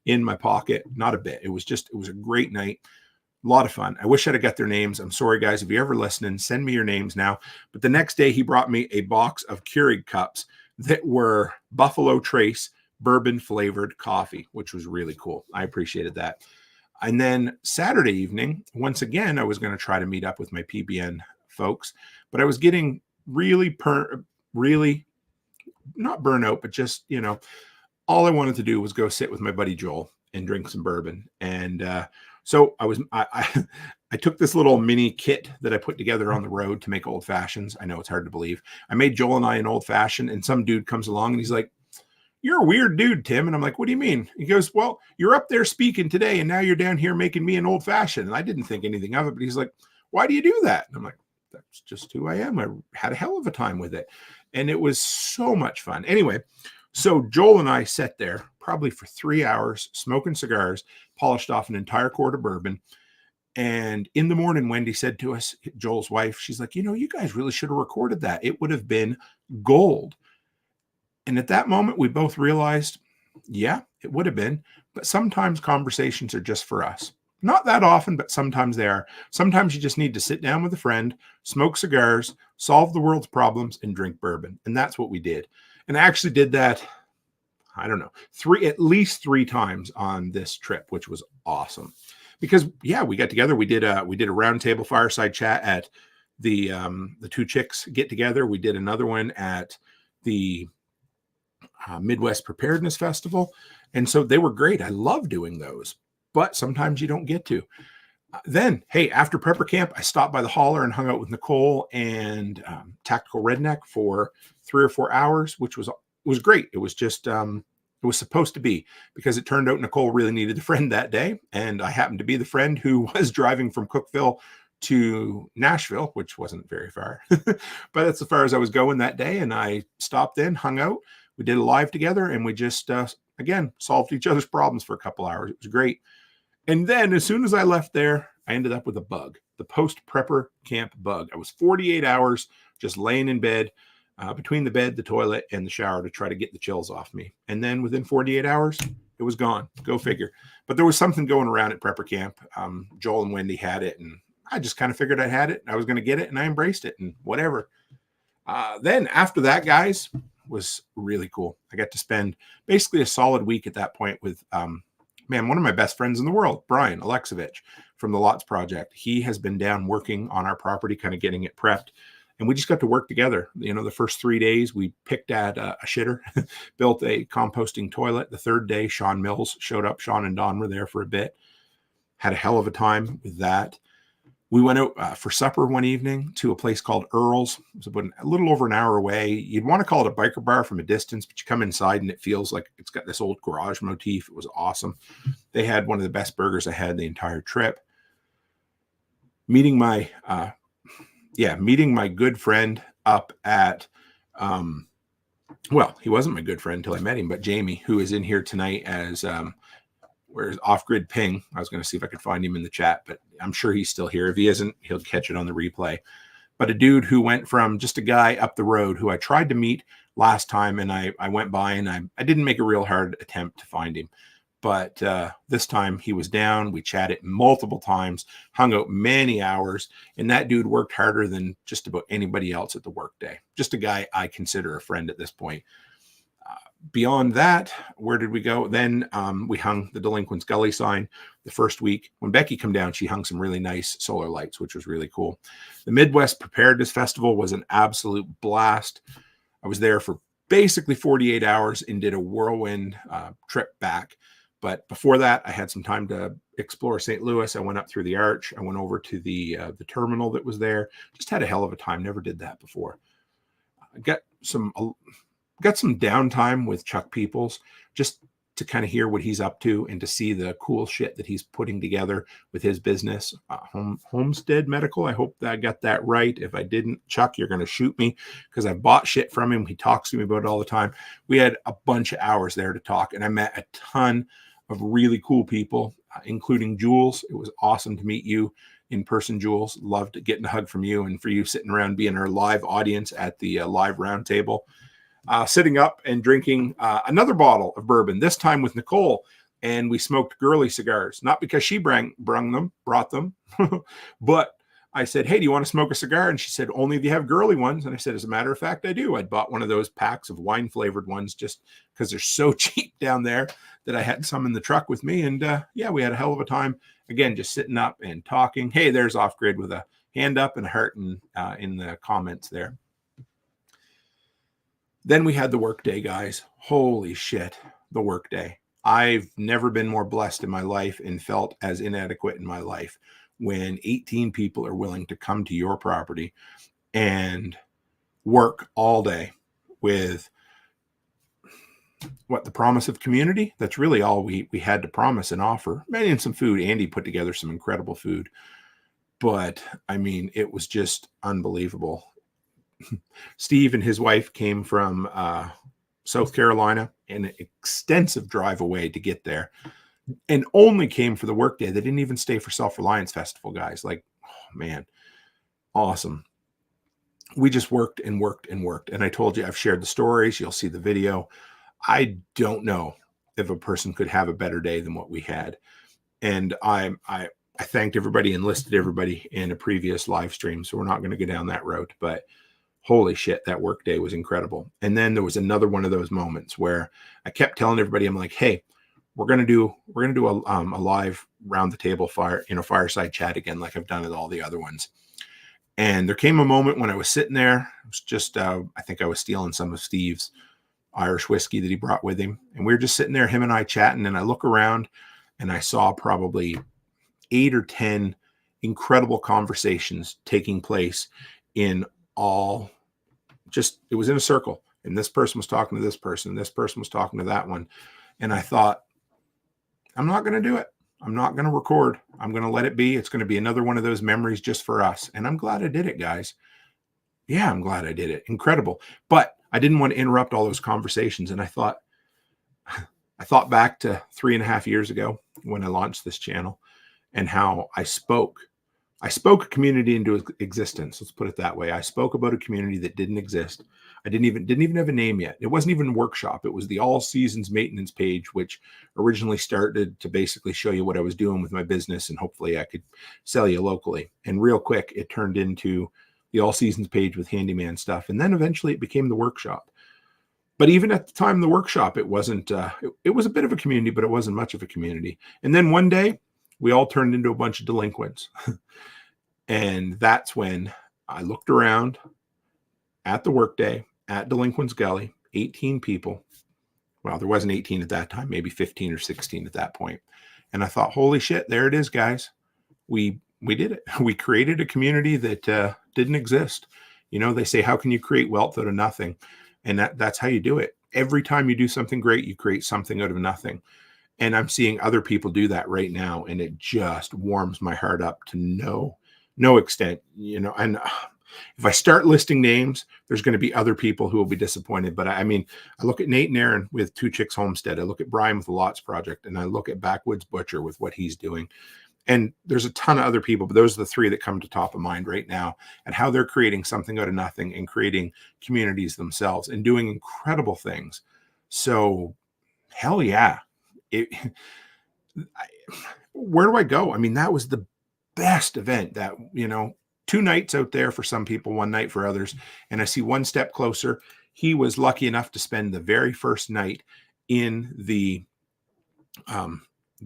in my pocket. Not a bit. It was a great night. A lot of fun. I wish I'd have got their names. I'm sorry, guys. If you're ever listening, send me your names now. But the next day, he brought me a box of Keurig cups that were Buffalo Trace bourbon flavored coffee, which was really cool. I appreciated that. And then Saturday evening, once again, I was going to try to meet up with my PBN folks, but I was getting really not burnout, but just, all I wanted to do was go sit with my buddy Joel and drink some bourbon. And so I took this little mini kit that I put together on the road to make old fashions. I know it's hard to believe. I made Joel and I an old fashioned, and some dude comes along and he's like, you're a weird dude, Tim. And I'm like, what do you mean? He goes, well, you're up there speaking today, and now you're down here making me an old fashioned. And I didn't think anything of it, but he's like, why do you do that? And I'm like, that's just who I am. I had a hell of a time with it. And it was so much fun. Anyway, so Joel and I sat there probably for 3 hours, smoking cigars, polished off an entire quart of bourbon. And in the morning, Wendy said to us, Joel's wife, she's like, you guys really should have recorded that. It would have been gold. And at that moment, we both realized, yeah, it would have been. But sometimes conversations are just for us. Not that often, but sometimes they are. Sometimes you just need to sit down with a friend, smoke cigars, solve the world's problems, and drink bourbon. And that's what we did. And I actually did that, I don't know, at least three times on this trip, which was awesome. because we got together. We did a roundtable fireside chat at the Two Chicks get together. We did another one at the Midwest Preparedness Festival. And so they were great. I love doing those, but sometimes you don't get to. Then, hey, after prepper camp, I stopped by the Holler and hung out with Nicole and Tactical Redneck for 3 or 4 hours, which was great. It was just, it was supposed to be, because it turned out Nicole really needed a friend that day. And I happened to be the friend who was driving from Cookeville to Nashville, which wasn't very far, but that's as far as I was going that day. And I stopped in, hung out. We did a live together, and we just, again, solved each other's problems for a couple hours. It was great. And then as soon as I left there, I ended up with a bug, the post-prepper camp bug. I was 48 hours just laying in bed, between the bed, the toilet, and the shower to try to get the chills off me. And then within 48 hours, it was gone. Go figure. But there was something going around at prepper camp. Joel and Wendy had it, and I just kind of figured I had it. I was going to get it, and I embraced it, and whatever. Then after that, guys, was really cool. I got to spend basically a solid week at that point with one of my best friends in the world, Brian Alexovich from the Lots Project. He has been down working on our property, kind of getting it prepped. And we just got to work together. The first 3 days we picked at a shitter, built a composting toilet. The third day, Sean Mills showed up. Sean and Don were there for a bit. Had a hell of a time with that. We went out for supper one evening to a place called Earl's. It was about a little over an hour away. You'd want to call it a biker bar from a distance, but you come inside and it feels like it's got this old garage motif. It was awesome. They had one of the best burgers I had the entire trip. Meeting my good friend up at, he wasn't my good friend until I met him, but Jamie, who is in here tonight as, where's Off-Grid Ping? I was going to see if I could find him in the chat, but I'm sure he's still here. If he isn't, he'll catch it on the replay. But a dude who went from just a guy up the road who I tried to meet last time, and I went by and I didn't make a real hard attempt to find him. But this time he was down. We chatted multiple times, hung out many hours, and that dude worked harder than just about anybody else at the workday. Just a guy I consider a friend at this point. Beyond that, where did we go? Then we hung the Delinquents Gully sign the first week. When Becky came down, she hung some really nice solar lights, which was really cool. The Midwest Preparedness Festival was an absolute blast. I was there for basically 48 hours and did a whirlwind trip back. But before that, I had some time to explore St. Louis. I went up through the Arch. I went over to the terminal that was there. Just had a hell of a time. Never did that before. I got some downtime with Chuck Peoples, just to kind of hear what he's up to and to see the cool shit that he's putting together with his business, Homestead Medical. I hope that I got that right. If I didn't, Chuck, you're going to shoot me because I bought shit from him. He talks to me about it all the time. We had a bunch of hours there to talk, and I met a ton of really cool people, including Jules. It was awesome to meet you in person, Jules. Loved getting a hug from you, and for you sitting around being our live audience at the live roundtable. Sitting up and drinking another bottle of bourbon, this time with Nicole, and we smoked girly cigars. Not because she brought them, but I said, hey, do you want to smoke a cigar? And she said, only if you have girly ones. And I said, as a matter of fact, I do. I'd bought one of those packs of wine-flavored ones just because they're so cheap down there that I had some in the truck with me. And we had a hell of a time. Again, just sitting up and talking. Hey, there's Off-Grid with a hand up and a heart in the comments there. Then we had the workday, guys. Holy shit, the workday. I've never been more blessed in my life and felt as inadequate in my life when 18 people are willing to come to your property and work all day with the promise of community. That's really all we had to promise and offer. And some food. Andy put together some incredible food. But, I mean, it was just unbelievable. Steve and his wife came from South Carolina, an extensive drive away to get there, and only came for the workday. They didn't even stay for Self-Reliance Festival, guys. Like, oh, man, awesome. We just worked and worked and worked. And I told you, I've shared the stories. You'll see the video. I don't know if a person could have a better day than what we had. And I thanked everybody and listed everybody in a previous live stream. So we're not going to go down that road, but holy shit, that work day was incredible. And then there was another one of those moments where I kept telling everybody, I'm like, hey, we're gonna do a live round the table fireside chat again, like I've done at all the other ones. And there came a moment when I was sitting there. It was just I think I was stealing some of Steve's Irish whiskey that he brought with him, and we were just sitting there, him and I chatting. And I look around, and I saw probably 8 or 10 incredible conversations taking place in all. Just it was in a circle, and this person was talking to this person, and this person was talking to that one, and I thought, I'm not going to do it. I'm not going to record. I'm going to let it be. It's going to be another one of those memories just for us. And I'm glad I did it, guys. Yeah, I'm glad I did it. Incredible. But I didn't want to interrupt all those conversations. And I thought back to 3.5 years ago when I launched this channel and how I spoke a community into existence. Let's put it that way. I spoke about a community that didn't exist. I didn't even have a name yet. It wasn't even a workshop. It was the all seasons maintenance page, which originally started to basically show you what I was doing with my business, and hopefully I could sell you locally. And real quick, it turned into the all seasons page with handyman stuff. And then eventually it became the workshop. But even at the time of the workshop, it wasn't, it was a bit of a community, but it wasn't much of a community. And then one day we all turned into a bunch of delinquents. And that's when I looked around at the workday at Delinquents Gully, 18 people. Well, there wasn't 18 at that time, maybe 15 or 16 at that point. And I thought, holy shit, there it is, guys. We did it. We created a community that didn't exist. You know, they say, how can you create wealth out of nothing? And that's how you do it. Every time you do something great, you create something out of nothing. And I'm seeing other people do that right now. And it just warms my heart up to no extent, you know. And if I start listing names, there's going to be other people who will be disappointed. But I mean, I look at Nate and Aaron with Two Chicks Homestead. I look at Brian with the Lots Project, and I look at Backwoods Butcher with what he's doing. And there's a ton of other people, but those are the three that come to top of mind right now, and how they're creating something out of nothing and creating communities themselves and doing incredible things. So hell yeah. Where do I go? I mean, that was the best event. That, you know, 2 nights out there for some people, 1 night for others. And I see One Step Closer. He was lucky enough to spend the very first night in the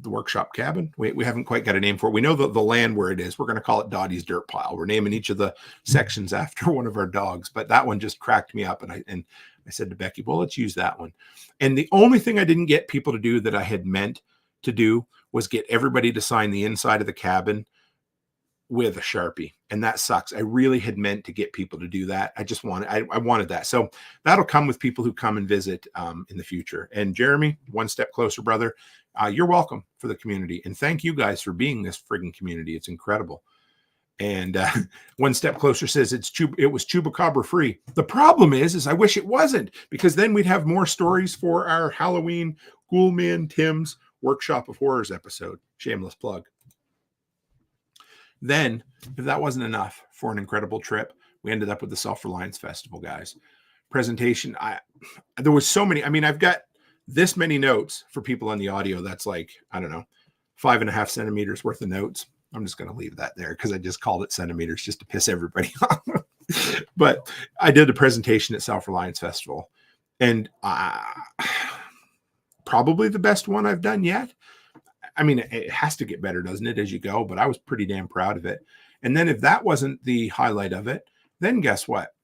workshop cabin. We haven't quite got a name for it. We know the land where it is. We're going to call it Dottie's Dirt Pile. We're naming each of the sections after one of our dogs, but that one just cracked me up. And I said to Becky, well, let's use that one. And the only thing I didn't get people to do that I had meant to do was get everybody to sign the inside of the cabin with a Sharpie. And that sucks. I really had meant to get people to do that. I wanted that. So that'll come with people who come and visit in the future. And Jeremy, One Step Closer, brother, you're welcome for the community. And thank you guys for being this friggin' community. It's incredible. And One Step Closer says it was Chupacabra free. The problem is I wish it wasn't, because then we'd have more stories for our Halloween Toolman Tim's Workshop of Horrors episode. Shameless plug. Then, if that wasn't enough for an incredible trip, we ended up with the Self-Reliance Festival, guys. Presentation. There was so many. I mean, I've got this many notes for people on the audio. That's like, I don't know, 5.5 centimeters worth of notes. I'm just going to leave that there because I just called it centimeters just to piss everybody off. But I did a presentation at Self-Reliance Festival, and probably the best one I've done yet. I mean, it has to get better, doesn't it, as you go? But I was pretty damn proud of it. And then if that wasn't the highlight of it, then guess what?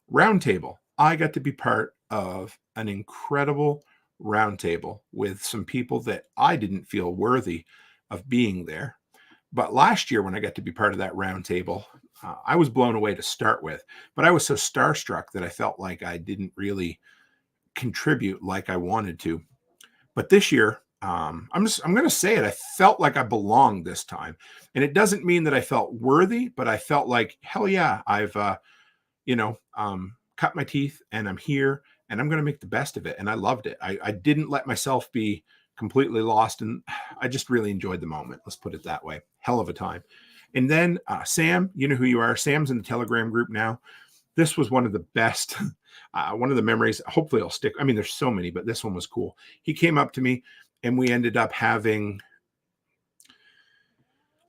Roundtable. I got to be part of an incredible roundtable with some people that I didn't feel worthy of being there. But last year when I got to be part of that roundtable, I was blown away to start with. But I was so starstruck that I felt like I didn't really contribute like I wanted to. But this year, I'm going to say it. I felt like I belonged this time. And it doesn't mean that I felt worthy, but I felt like, hell yeah, I've, cut my teeth and I'm here and I'm going to make the best of it. And I loved it. I didn't let myself be completely lost. And I just really enjoyed the moment. Let's put it that way. Hell of a time. And then Sam, you know who you are. Sam's in the Telegram group now. This was one of the best, one of the memories. Hopefully it'll stick. I mean, there's so many, but this one was cool. He came up to me and we ended up having,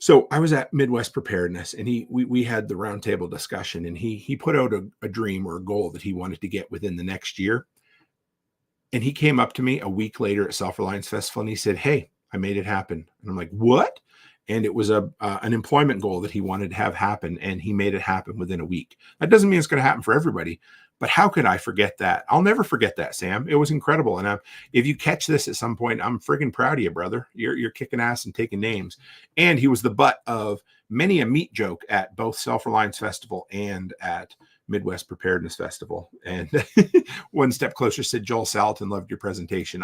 so I was at Midwest Preparedness and we had the roundtable discussion, and he put out a dream or a goal that he wanted to get within the next year. And he came up to me a week later at Self-Reliance Festival and he said, "Hey, I made it happen." And I'm like, "What?" And it was an employment goal that he wanted to have happen, and he made it happen within a week. That doesn't mean it's going to happen for everybody, but how could I forget that? I'll never forget that, Sam. It was incredible. And if you catch this at some point, I'm friggin' proud of you, brother. You're kicking ass and taking names. And he was the butt of many a meat joke at both Self-Reliance Festival and at Midwest Preparedness Festival. And One Step Closer said, "Joel Salatin loved your presentation."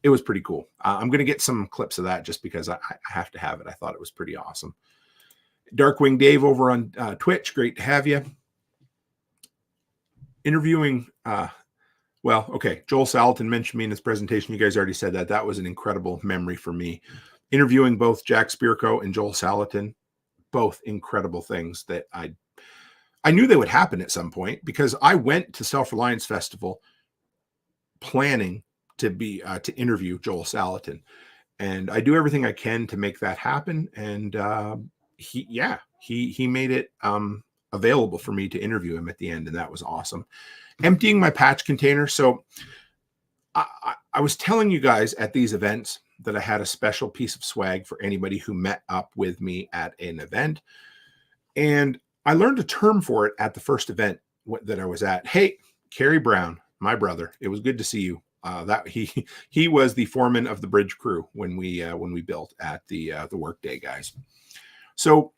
It was pretty cool. I'm going to get some clips of that just because I have to have it. I thought it was pretty awesome. Darkwing Dave over on Twitch. Great to have you. Interviewing, Joel Salatin mentioned me in his presentation. You guys already said that. That was an incredible memory for me. Interviewing both Jack Spirko and Joel Salatin, both incredible things that I knew they would happen at some point because I went to Self-Reliance Festival planning to interview Joel Salatin, and I do everything I can to make that happen. And he made it available for me to interview him at the end, and that was awesome. Emptying my patch container. So I was telling you guys at these events that I had a special piece of swag for anybody who met up with me at an event, and I learned a term for it at the first event that I was at. Hey, Kerry Brown, my brother, it was good to see you. That he was the foreman of the bridge crew when we built at the Workday guys. So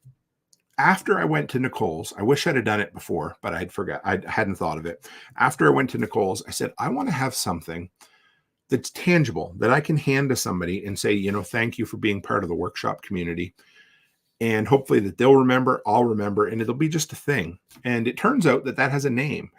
after I went to Nicole's, I wish I'd have done it before, but I hadn't thought of it. After I went to Nicole's, I said, I want to have something that's tangible that I can hand to somebody and say, thank you for being part of the workshop community. And hopefully that they'll remember, I'll remember, and it'll be just a thing. And it turns out that has a name.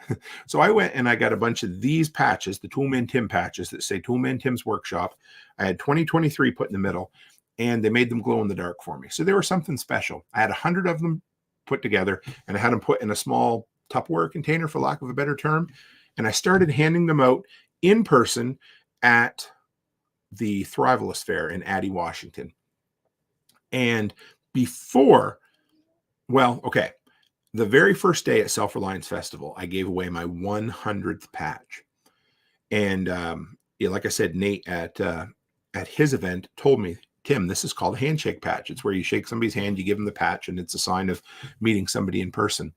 So I went and I got a bunch of these patches, the Toolman Tim patches that say Toolman Tim's Workshop. I had 2023 put in the middle, and they made them glow in the dark for me. So they were something special. I had 100 of them put together, and I had them put in a small Tupperware container, for lack of a better term. And I started handing them out in person at the Thrivalist Fair in Addy, Washington. And the very first day at Self-Reliance Festival, I gave away my 100th patch. And like I said, Nate at his event told me, "Tim, this is called a handshake patch. It's where you shake somebody's hand, you give them the patch, and it's a sign of meeting somebody in person."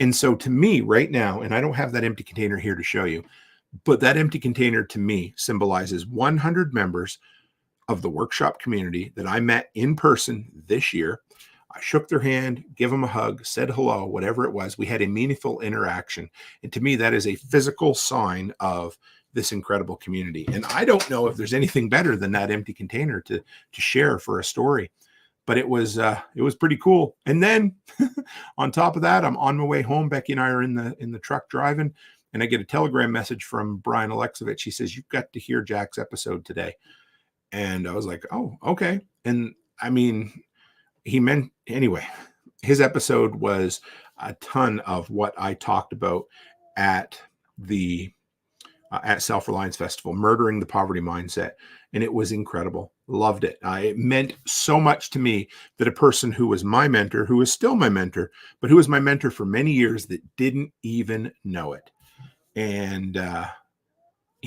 And so to me right now, and I don't have that empty container here to show you, but that empty container to me symbolizes 100 members of the workshop community that I met in person this year. I shook their hand, give them a hug, said hello, whatever it was. We had a meaningful interaction. And to me, that is a physical sign of this incredible community. And I don't know if there's anything better than that empty container to share for a story, but it was pretty cool. And then on top of that, I'm on my way home. Becky and I are in the truck driving, and I get a telegram message from Brian Alexovich. He says, "You've got to hear Jack's episode today." And I was like, "Oh, okay." And I mean, his episode was a ton of what I talked about at Self-Reliance Festival, murdering the poverty mindset. And it was incredible. Loved it. It meant so much to me that a person who was my mentor, who is still my mentor, but who was my mentor for many years, that didn't even know it. And,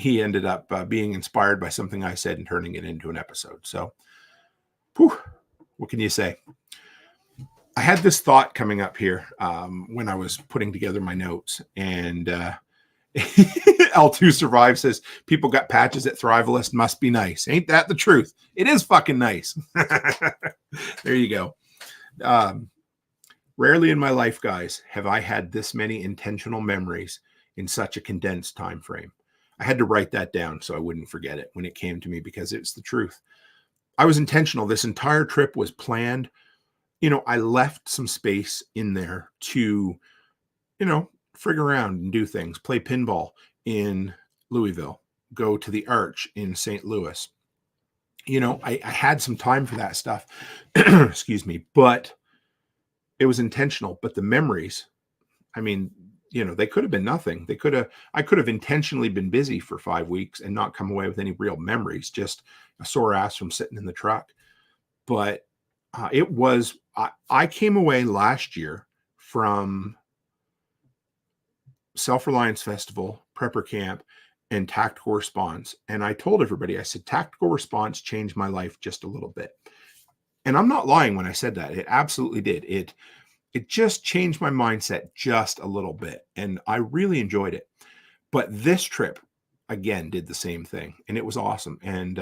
he ended up being inspired by something I said and turning it into an episode. So, what can you say? I had this thought coming up here when I was putting together my notes, and L2 Survive says, "People got patches at Thrivalist, must be nice." Ain't that the truth? It is fucking nice. There you go. Rarely in my life, guys, have I had this many intentional memories in such a condensed time frame. I had to write that down so I wouldn't forget it when it came to me, because it's the truth. I was intentional. This entire trip was planned. I left some space in there to, frig around and do things, play pinball in Louisville, go to the Arch in St. Louis. I had some time for that stuff. Excuse me. But it was intentional. But the memories, they could have been nothing. I could have intentionally been busy for 5 weeks and not come away with any real memories, just a sore ass from sitting in the truck. But I came away last year from Self-Reliance Festival, Prepper Camp, and tactical response. And I told everybody, I said, tactical response changed my life just a little bit. And I'm not lying when I said that. It absolutely did. It just changed my mindset just a little bit. And I really enjoyed it. But this trip, again, did the same thing. And it was awesome. And,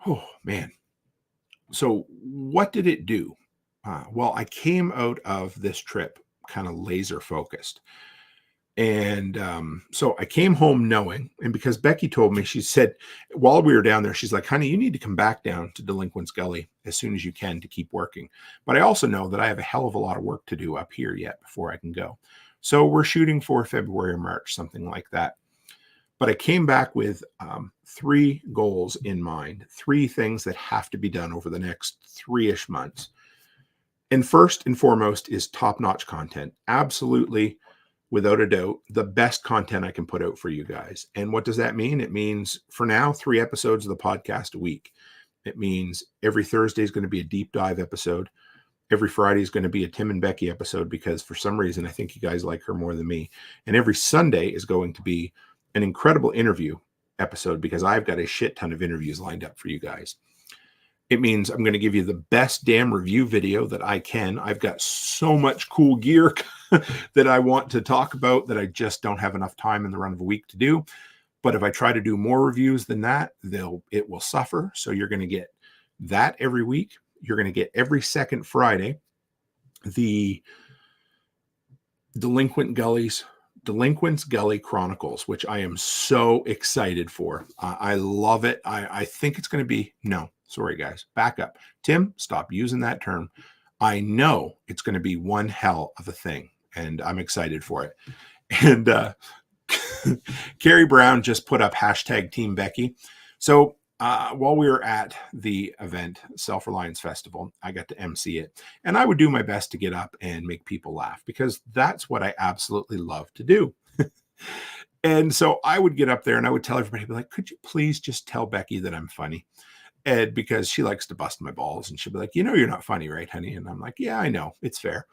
oh, man. So what did it do? Well, I came out of this trip kind of laser focused. And so I came home knowing, and because Becky told me, she said, while we were down there, she's like, honey, you need to come back down to Delinquents Gully as soon as you can to keep working. But I also know that I have a hell of a lot of work to do up here yet before I can go. So we're shooting for February or March, something like that. But I came back with 3 goals in mind, 3 things that have to be done over the next 3-ish months. And first and foremost is top-notch content. Absolutely, without a doubt, the best content I can put out for you guys. And what does that mean? It means, for now, 3 episodes of the podcast a week. It means every Thursday is going to be a deep dive episode. Every Friday is going to be a Tim and Becky episode because for some reason, I think you guys like her more than me. And every Sunday is going to be an incredible interview episode because I've got a shit ton of interviews lined up for you guys. It means I'm going to give you the best damn review video that I can. I've got so much cool gear that I want to talk about that I just don't have enough time in the run of a week to do. But if I try to do more reviews than that, it will suffer. So you're going to get that every week. You're going to get every second Friday the Delinquents Gully Chronicles, which I am so excited for. I love it. I think it's going to be, no, sorry guys, back up. Tim, stop using that term. I know it's going to be one hell of a thing, and I'm excited for it. And Carrie Brown just put up hashtag Team Becky. So while we were at the event, Self-Reliance Festival, I got to MC it. And I would do my best to get up and make people laugh because that's what I absolutely love to do. And so I would get up there and I would tell everybody, be like, could you please just tell Becky that I'm funny? And because she likes to bust my balls and she'll be like, you know, you're not funny, right, honey? And I'm like, yeah, I know. It's fair.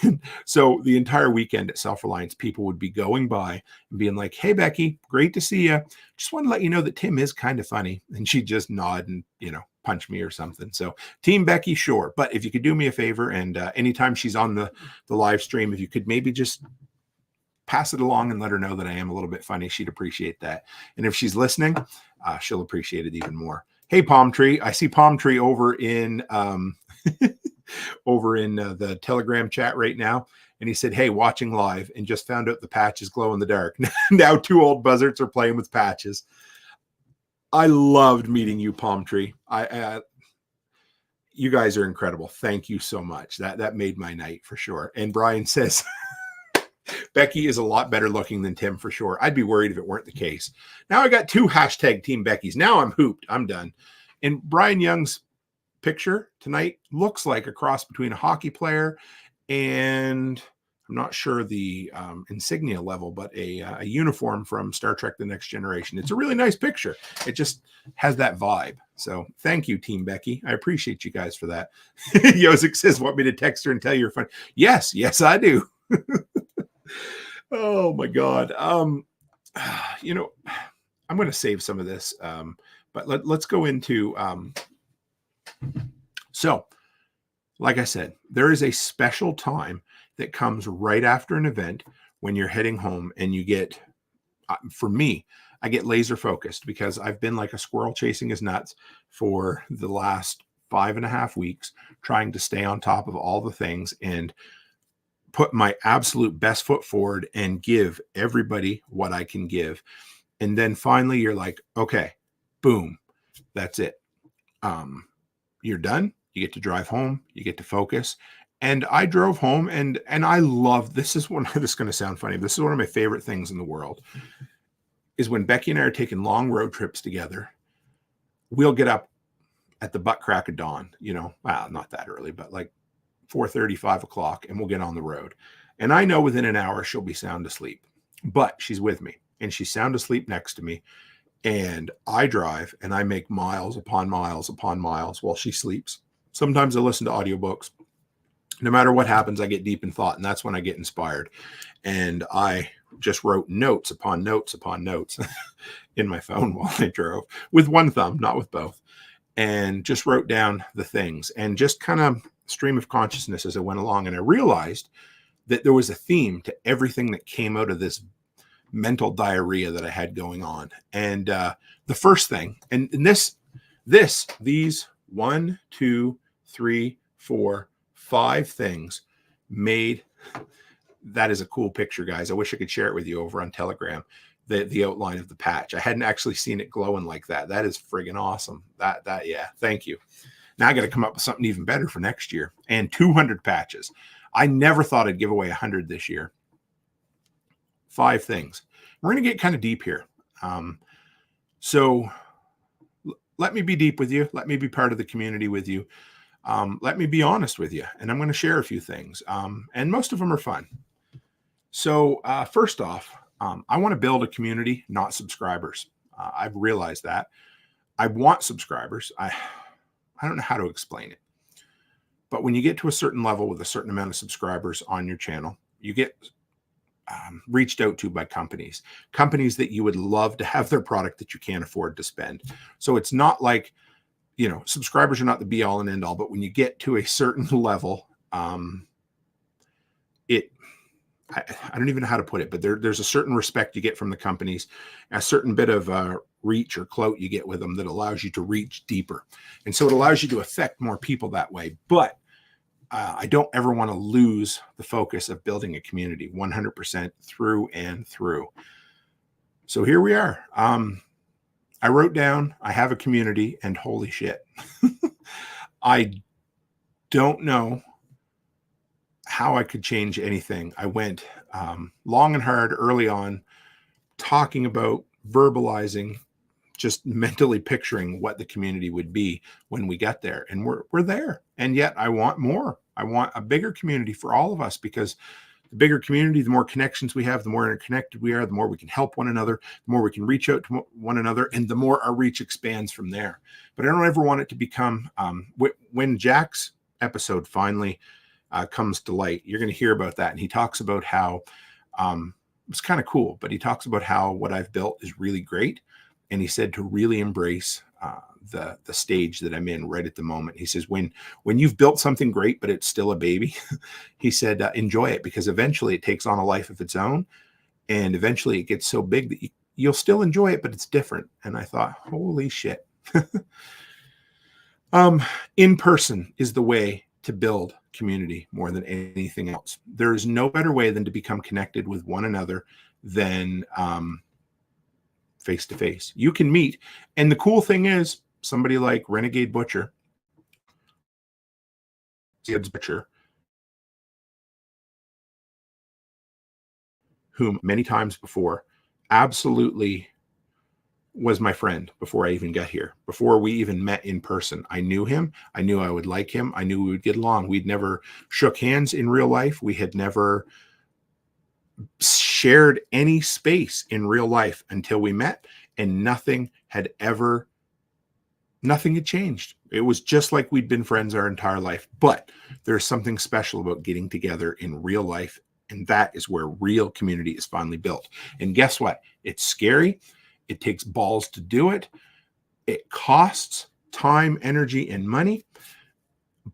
And so the entire weekend at Self-Reliance, people would be going by and being like, hey, Becky, great to see you. Just want to let you know that Tim is kind of funny. And she'd just nod and, punch me or something. So Team Becky, sure. But if you could do me a favor and anytime she's on the live stream, if you could maybe just pass it along and let her know that I am a little bit funny, she'd appreciate that. And if she's listening, she'll appreciate it even more. Hey, Palm Tree. I see Palm Tree over in the Telegram chat right now. And he said, hey, watching live and just found out the patches glow in the dark. Now 2 old buzzards are playing with patches. I loved meeting you, Palm Tree. You guys are incredible. Thank you so much. That made my night for sure. And Brian says, Becky is a lot better looking than Tim for sure. I'd be worried if it weren't the case. Now I got 2 hashtag Team Beckys. Now I'm hooped. I'm done. And Brian Young's picture tonight looks like a cross between a hockey player and I'm not sure the insignia level, but a uniform from Star Trek The Next Generation. It's a really nice picture. It just has that vibe. So thank you, Team Becky. I appreciate you guys for that. Yosik says, want me to text her and tell you you're funny? Yes, I do. Oh my God. I'm going to save some of this, but let's go into, so like I said, there is a special time that comes right after an event when you're heading home and you get, for me, I get laser focused because I've been like a squirrel chasing his nuts for the last 5.5 weeks, trying to stay on top of all the things and put my absolute best foot forward and give everybody what I can give. And then finally you're like, okay, boom, that's it. You're done. You get to drive home. You get to focus. And I drove home and I love, this is going to sound funny. This is one of my favorite things in the world is when Becky and I are taking long road trips together, we'll get up at the butt crack of dawn, not that early, but like 4:30, 5 o'clock, and we'll get on the road. And I know within an hour she'll be sound asleep, but she's with me and she's sound asleep next to me. And I drive and I make miles upon miles upon miles while she sleeps. Sometimes I listen to audiobooks. No matter what happens, I get deep in thought, and that's when I get inspired. And I just wrote notes upon notes upon notes in my phone while I drove with one thumb, not with both, and just wrote down the things and just kind of stream of consciousness as I went along. And I realized that there was a theme to everything that came out of this mental diarrhea that I had going on. And the first thing, and these 1, 2, 3, 4, 5 things made, that is a cool picture, guys. I wish I could share it with you over on Telegram, the outline of the patch. I hadn't actually seen it glowing like that. That is friggin' awesome. Yeah, thank you. Now I got to come up with something even better for next year. And 200 patches. I never thought I'd give away 100 this year. 5 things. We're going to get kind of deep here. So let me be deep with you. Let me be part of the community with you. Let me be honest with you. And I'm going to share a few things. And most of them are fun. So first off, I want to build a community, not subscribers. I've realized that. I want subscribers. I don't know how to explain it. But when you get to a certain level with a certain amount of subscribers on your channel, you get reached out to by companies that you would love to have their product that you can't afford to spend. So it's not like, you know, subscribers are not the be all and end all, but when you get to a certain level, I don't even know how to put it, but there's a certain respect you get from the companies, a certain bit of reach or clout you get with them that allows you to reach deeper. And so it allows you to affect more people that way. But I don't ever want to lose the focus of building a community 100% through and through. So here we are. I wrote down, I have a community, and holy shit. I don't know how I could change anything. I went long and hard early on, talking about, verbalizing, just mentally picturing what the community would be when we get there. And we're there. And yet I want more. I want a bigger community for all of us, because the bigger community, the more connections we have, the more interconnected we are, the more we can help one another, the more we can reach out to one another, and the more our reach expands from there. But I don't ever want it to become, when Jack's episode finally comes to light, you're going to hear about that. And he talks about how it's kind of cool, but he talks about how what I've built is really great. And he said to really embrace the stage that I'm in right at the moment. He says, when you've built something great, but it's still a baby, he said, enjoy it, because eventually it takes on a life of its own. And eventually it gets so big that you'll still enjoy it, but it's different. And I thought, holy shit. In person is the way to build community more than anything else. There is no better way than to become connected with one another than face to face. You can meet. And the cool thing is, somebody like Renegade Butcher, whom many times before absolutely was my friend before I even got here, before we even met in person. I knew him. I knew I would like him. I knew we would get along. We'd never shook hands in real life. We had never shared any space in real life until we met, and nothing had changed. It was just like we'd been friends our entire life. But there's something special about getting together in real life, and that is where real community is finally built. And guess what? It's scary. It takes balls to do it. It costs time, energy, and money,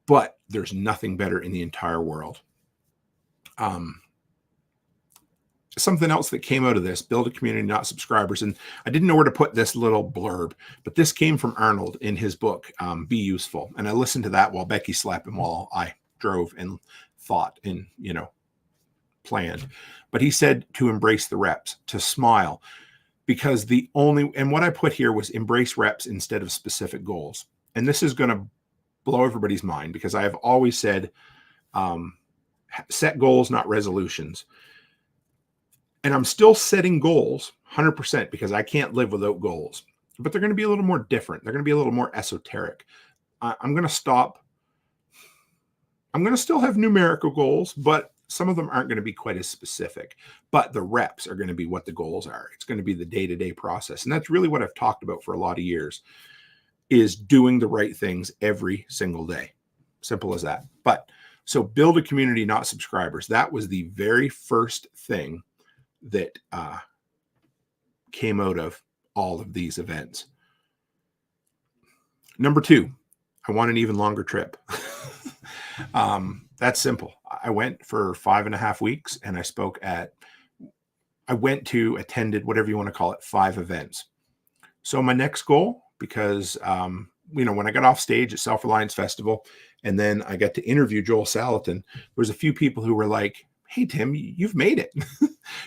but there's nothing better in the entire world. Something else that came out of this, build a community, not subscribers. And I didn't know where to put this little blurb, but this came from Arnold in his book, Be Useful. And I listened to that while Becky slapped him while I drove and thought and, planned. But he said to embrace the reps, to smile, because and what I put here was embrace reps instead of specific goals. And this is going to blow everybody's mind, because I have always said, set goals, not resolutions. And I'm still setting goals 100% because I can't live without goals, but they're going to be a little more different. They're going to be a little more esoteric. I'm going to stop. I'm going to still have numerical goals, but some of them aren't going to be quite as specific, but the reps are going to be what the goals are. It's going to be the day-to-day process. And that's really what I've talked about for a lot of years, is doing the right things every single day. Simple as that. But so build a community, not subscribers. That was the very first thing that came out of all of these events. Number 2, I want an even longer trip. That's simple. I went for 5.5 weeks and attended whatever you want to call it, 5 events. So my next goal, because, when I got off stage at Self-Reliance Festival and then I got to interview Joel Salatin, there was a few people who were like, hey, Tim, you've made it.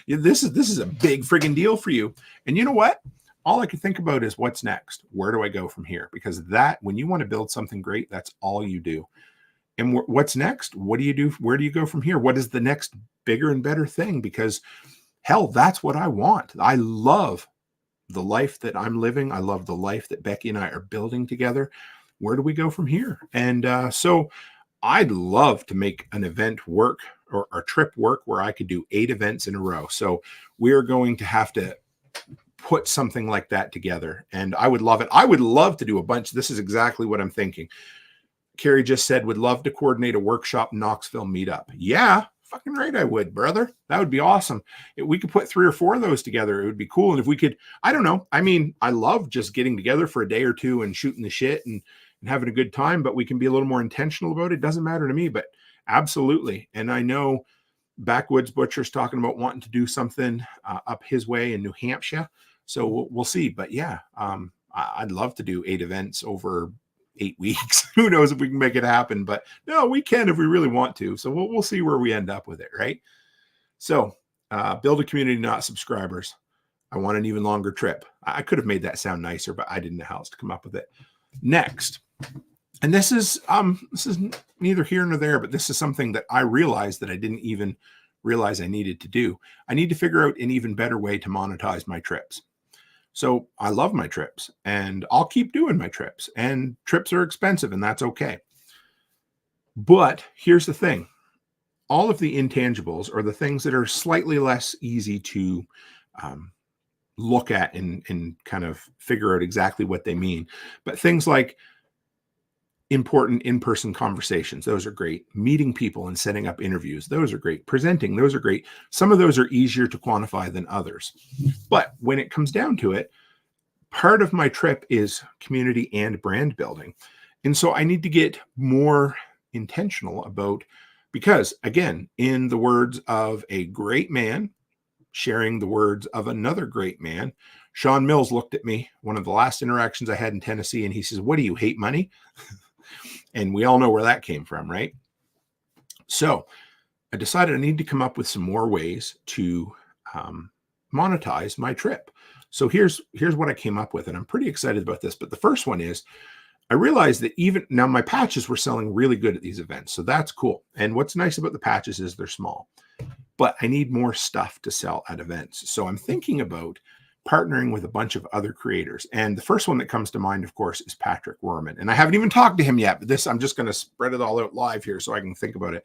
This is a big friggin' deal for you. And you know what? All I could think about is what's next. Where do I go from here? Because when you want to build something great, that's all you do. And what's next? What do you do? Where do you go from here? What is the next bigger and better thing? Because hell, that's what I want. I love the life that I'm living. I love the life that Becky and I are building together. Where do we go from here? And so I'd love to make an event work or a trip work where I could do 8 events in a row. So we're going to have to put something like that together. And I would love it. I would love to do a bunch. This is exactly what I'm thinking. Carrie just said, would love to coordinate a workshop Knoxville meetup. Yeah, fucking right. I would, brother. That would be awesome. If we could put 3 or 4 of those together, it would be cool. And if we could, I don't know. I mean, I love just getting together for a day or 2 and shooting the shit and having a good time, but we can be a little more intentional about it. It doesn't matter to me, but absolutely. And I know Backwoods Butcher's talking about wanting to do something up his way in New Hampshire. So we'll see. But yeah, I'd love to do 8 events over 8 weeks. Who knows if we can make it happen, but no, we can if we really want to. So we'll see where we end up with it. Right. So build a community, not subscribers. I want an even longer trip. I could have made that sound nicer, but I didn't know how else to come up with it. Next. And this is neither here nor there, but this is something that I realized that I didn't even realize I needed to do. I need to figure out an even better way to monetize my trips. So I love my trips and I'll keep doing my trips, and trips are expensive and that's okay. But here's the thing. All of the intangibles are the things that are slightly less easy to look at and kind of figure out exactly what they mean. But things like important in-person conversations, those are great. Meeting people and setting up interviews, those are great. Presenting, those are great. Some of those are easier to quantify than others. But when it comes down to it, part of my trip is community and brand building. And so I need to get more intentional about, because again, in the words of a great man, sharing the words of another great man, Sean Mills looked at me, one of the last interactions I had in Tennessee, and he says, what do you hate money? And we all know where that came from, right? So I decided I need to come up with some more ways to monetize my trip. So here's what I came up with, and I'm pretty excited about this. But the first one is, I realized that even now my patches were selling really good at these events. So that's cool. And what's nice about the patches is they're small, but I need more stuff to sell at events. So I'm thinking about partnering with a bunch of other creators. And the first one that comes to mind, of course, is Patrick Werman. And I haven't even talked to him yet, but I'm just going to spread it all out live here so I can think about it.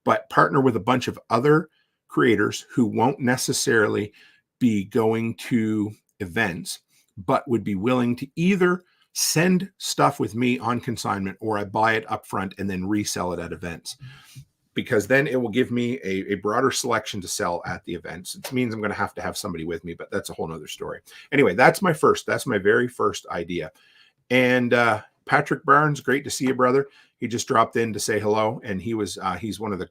But partner with a bunch of other creators who won't necessarily be going to events, but would be willing to either send stuff with me on consignment, or I buy it up front and then resell it at events. Because then it will give me a broader selection to sell at the events. It means I'm going to have somebody with me, but that's a whole nother story. Anyway, that's my very first idea. And Patrick Barnes, great to see you, brother. He just dropped in to say hello. And he's one of the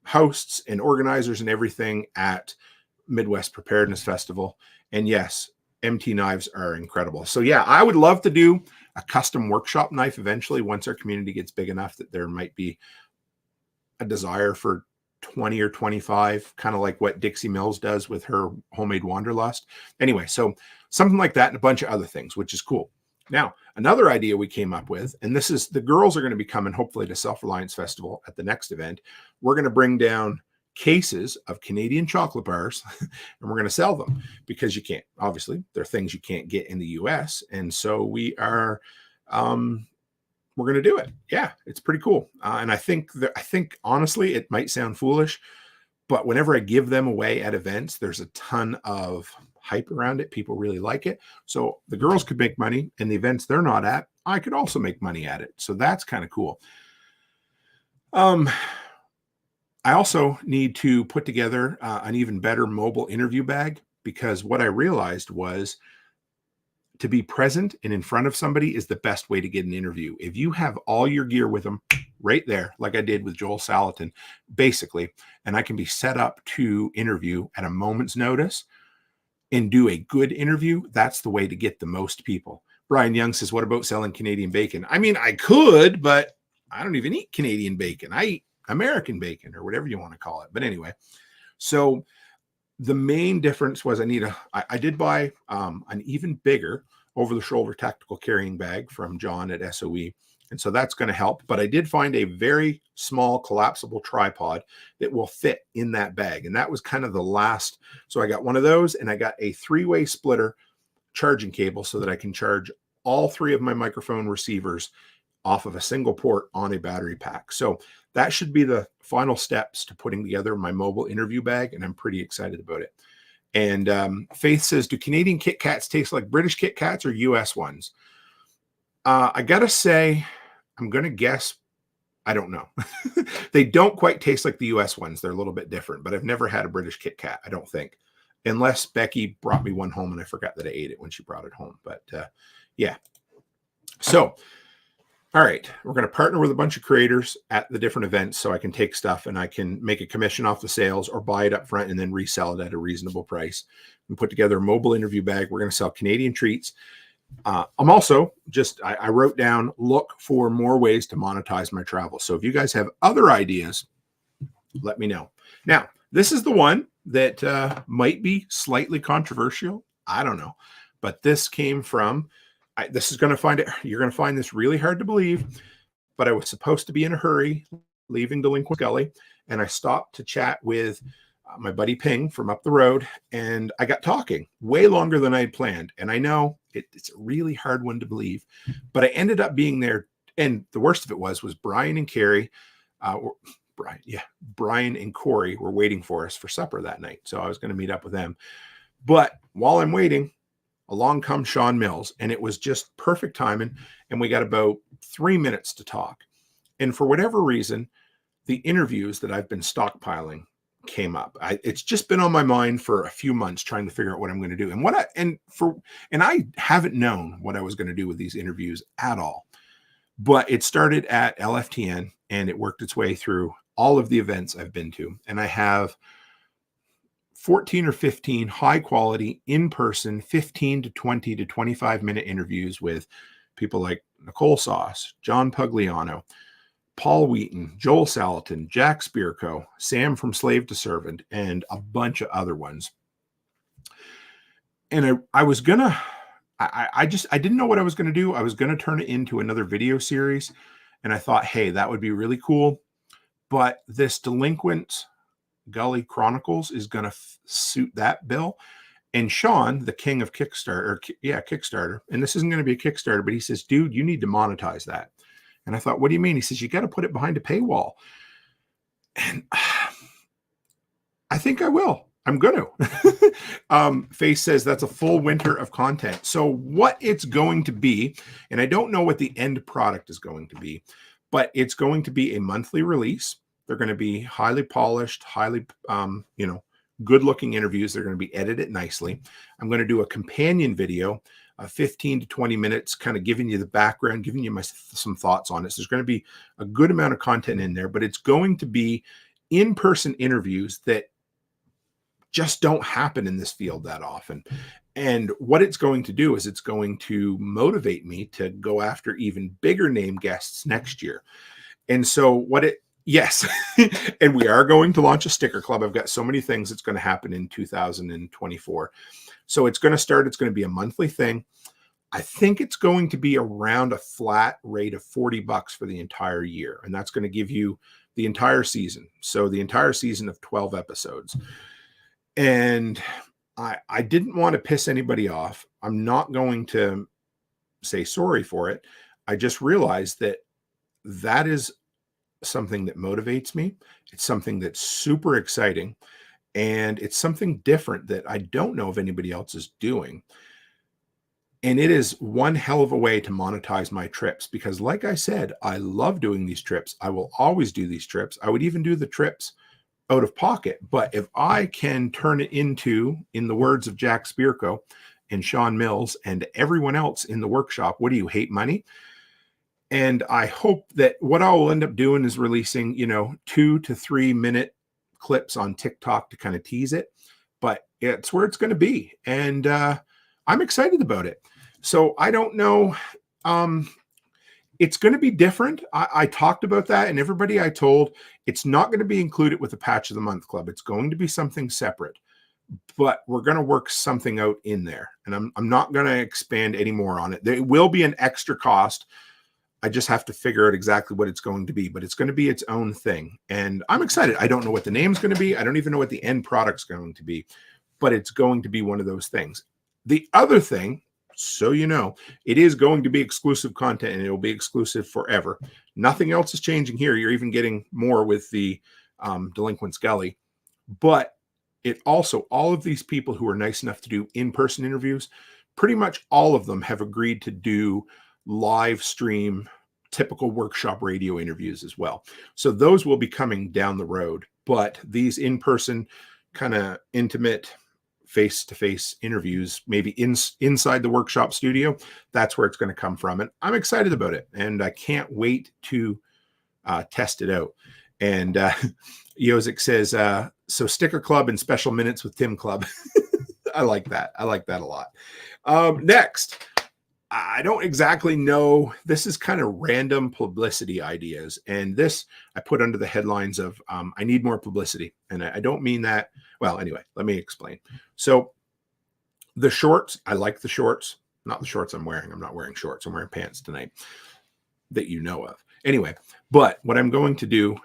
hosts and organizers and everything at Midwest Preparedness Festival. And yes, MT knives are incredible. So yeah, I would love to do a custom workshop knife eventually, once our community gets big enough that there might be a desire for 20 or 25, kind of like what Dixie Mills does with her homemade Wanderlust. Anyway, so something like that and a bunch of other things, which is cool. Now, another idea we came up with, and this is, the girls are going to be coming hopefully to Self-Reliance Festival at the next event. We're going to bring down cases of Canadian chocolate bars and we're going to sell them, because you can't, obviously they're things you can't get in the US. And so we are, we're going to do it. Yeah, it's pretty cool. And I think honestly, it might sound foolish, but whenever I give them away at events, there's a ton of hype around it. People really like it. So the girls could make money, and the events they're not at, I could also make money at it. So that's kind of cool. I also need to put together an even better mobile interview bag, because what I realized was to be present and in front of somebody is the best way to get an interview. If you have all your gear with them right there, like I did with Joel Salatin, basically, and I can be set up to interview at a moment's notice and do a good interview, that's the way to get the most people. Brian Young says, what about selling Canadian bacon? I mean, I could, but I don't even eat Canadian bacon. I eat American bacon, or whatever you want to call it. But anyway, so the main difference was I did buy an even bigger over-the-shoulder tactical carrying bag from John at SOE. And so that's going to help. But I did find a very small collapsible tripod that will fit in that bag. And that was kind of the last. So I got one of those, and I got a 3-way splitter charging cable so that I can charge all 3 of my microphone receivers off of a single port on a battery pack. So that should be the final steps to putting together my mobile interview bag, and I'm pretty excited about it. And Faith says, do Canadian Kit Kats taste like British Kit Kats or US ones? I gotta say, I'm gonna guess, I don't know. They don't quite taste like the US ones. They're a little bit different, but I've never had a British Kit Kat, I don't think. Unless Becky brought me one home and I forgot that I ate it when she brought it home. But yeah. So, all right, we're going to partner with a bunch of creators at the different events so I can take stuff and I can make a commission off the sales or buy it up front and then resell it at a reasonable price. And put together a mobile interview bag. We're going to sell Canadian treats. I'm also I wrote down, look for more ways to monetize my travel. So if you guys have other ideas, let me know. Now, this is the one that might be slightly controversial. I don't know. But this came from, you're going to find this really hard to believe, but I was supposed to be in a hurry leaving Delinquent Gully, and I stopped to chat with my buddy Ping from up the road, and I got talking way longer than I had planned. And I know it's a really hard one to believe, but I ended up being there. And the worst of it was Brian and Carrie, Brian and Corey were waiting for us for supper that night. So I was going to meet up with them. But while I'm waiting, along comes Sean Mills, and it was just perfect timing. And we got about 3 minutes to talk. And for whatever reason, the interviews that I've been stockpiling came up. It's just been on my mind for a few months trying to figure out what I'm going to do. And I haven't known what I was going to do with these interviews at all. But it started at LFTN and it worked its way through all of the events I've been to. And I have 14 or 15 high quality in-person 15 to 20 to 25 minute interviews with people like Nicole Sauce, John Pugliano, Paul Wheaton, Joel Salatin, Jack Spirko, Sam from Slave to Servant, and a bunch of other ones. And I didn't know what I was going to do. I was going to turn it into another video series. And I thought, hey, that would be really cool. But this Delinquent Gully Chronicles is going to suit that bill. And Sean, the king of Kickstarter, and this isn't going to be a Kickstarter, but he says, dude, you need to monetize that. And I thought, what do you mean? He says, you got to put it behind a paywall. And I think I will. I'm going to. Face says that's a full winter of content. So what it's going to be, and I don't know what the end product is going to be, but it's going to be a monthly release. They're going to be highly polished, highly, good-looking interviews. They're going to be edited nicely. I'm going to do a companion video, 15 to 20 minutes, kind of giving you the background, giving you some thoughts on it. So there's going to be a good amount of content in there, but it's going to be in-person interviews that just don't happen in this field that often. And what it's going to do is it's going to motivate me to go after even bigger name guests next year. And so yes, and we are going to launch a sticker club. I've got so many things that's going to happen in 2024. So it's going to be a monthly thing. I think it's going to be around a flat rate of $40 for the entire year. And that's going to give you the entire season. So the entire season of 12 episodes. And I didn't want to piss anybody off. I'm not going to say sorry for it. I just realized that is something that motivates me. It's something that's super exciting. And it's something different that I don't know if anybody else is doing. And it is one hell of a way to monetize my trips because, like I said, I love doing these trips. I will always do these trips. I would even do the trips out of pocket. But if I can turn it into, in the words of Jack Spirko and Sean Mills and everyone else in the workshop, what do you hate money? And I hope that what I will end up doing is releasing, 2 to 3 minute clips on TikTok to kind of tease it, but it's where it's going to be. And I'm excited about it. So I don't know. It's going to be different. I talked about that, and everybody I told, it's not going to be included with the Patch of the Month Club. It's going to be something separate, but we're going to work something out in there. And I'm not going to expand any more on it. There will be an extra cost. I just have to figure out exactly what it's going to be, but it's going to be its own thing. And I'm excited. I don't know what the name's going to be. I don't even know what the end product's going to be, but it's going to be one of those things. The other thing, so you know, it is going to be exclusive content, and it will be exclusive forever. Nothing else is changing here. You're even getting more with the Delinquent Scully. But it also, all of these people who are nice enough to do in-person interviews, pretty much all of them have agreed to do live stream, typical workshop radio interviews as well. So those will be coming down the road. But these in-person kind of intimate face-to-face interviews, maybe inside the workshop studio, that's where it's going to come from. And I'm excited about it. And I can't wait to test it out. And Yozik says, so Sticker Club and Special Minutes with Tim Club. I like that. I like that a lot. Next, I don't exactly know. This is kind of random publicity ideas. And this I put under the headlines of I need more publicity. And I don't mean that. Well, anyway, let me explain. So the shorts, I like the shorts, not the shorts I'm wearing. I'm not wearing shorts. I'm wearing pants tonight that you know of. Anyway, but what I'm going to do,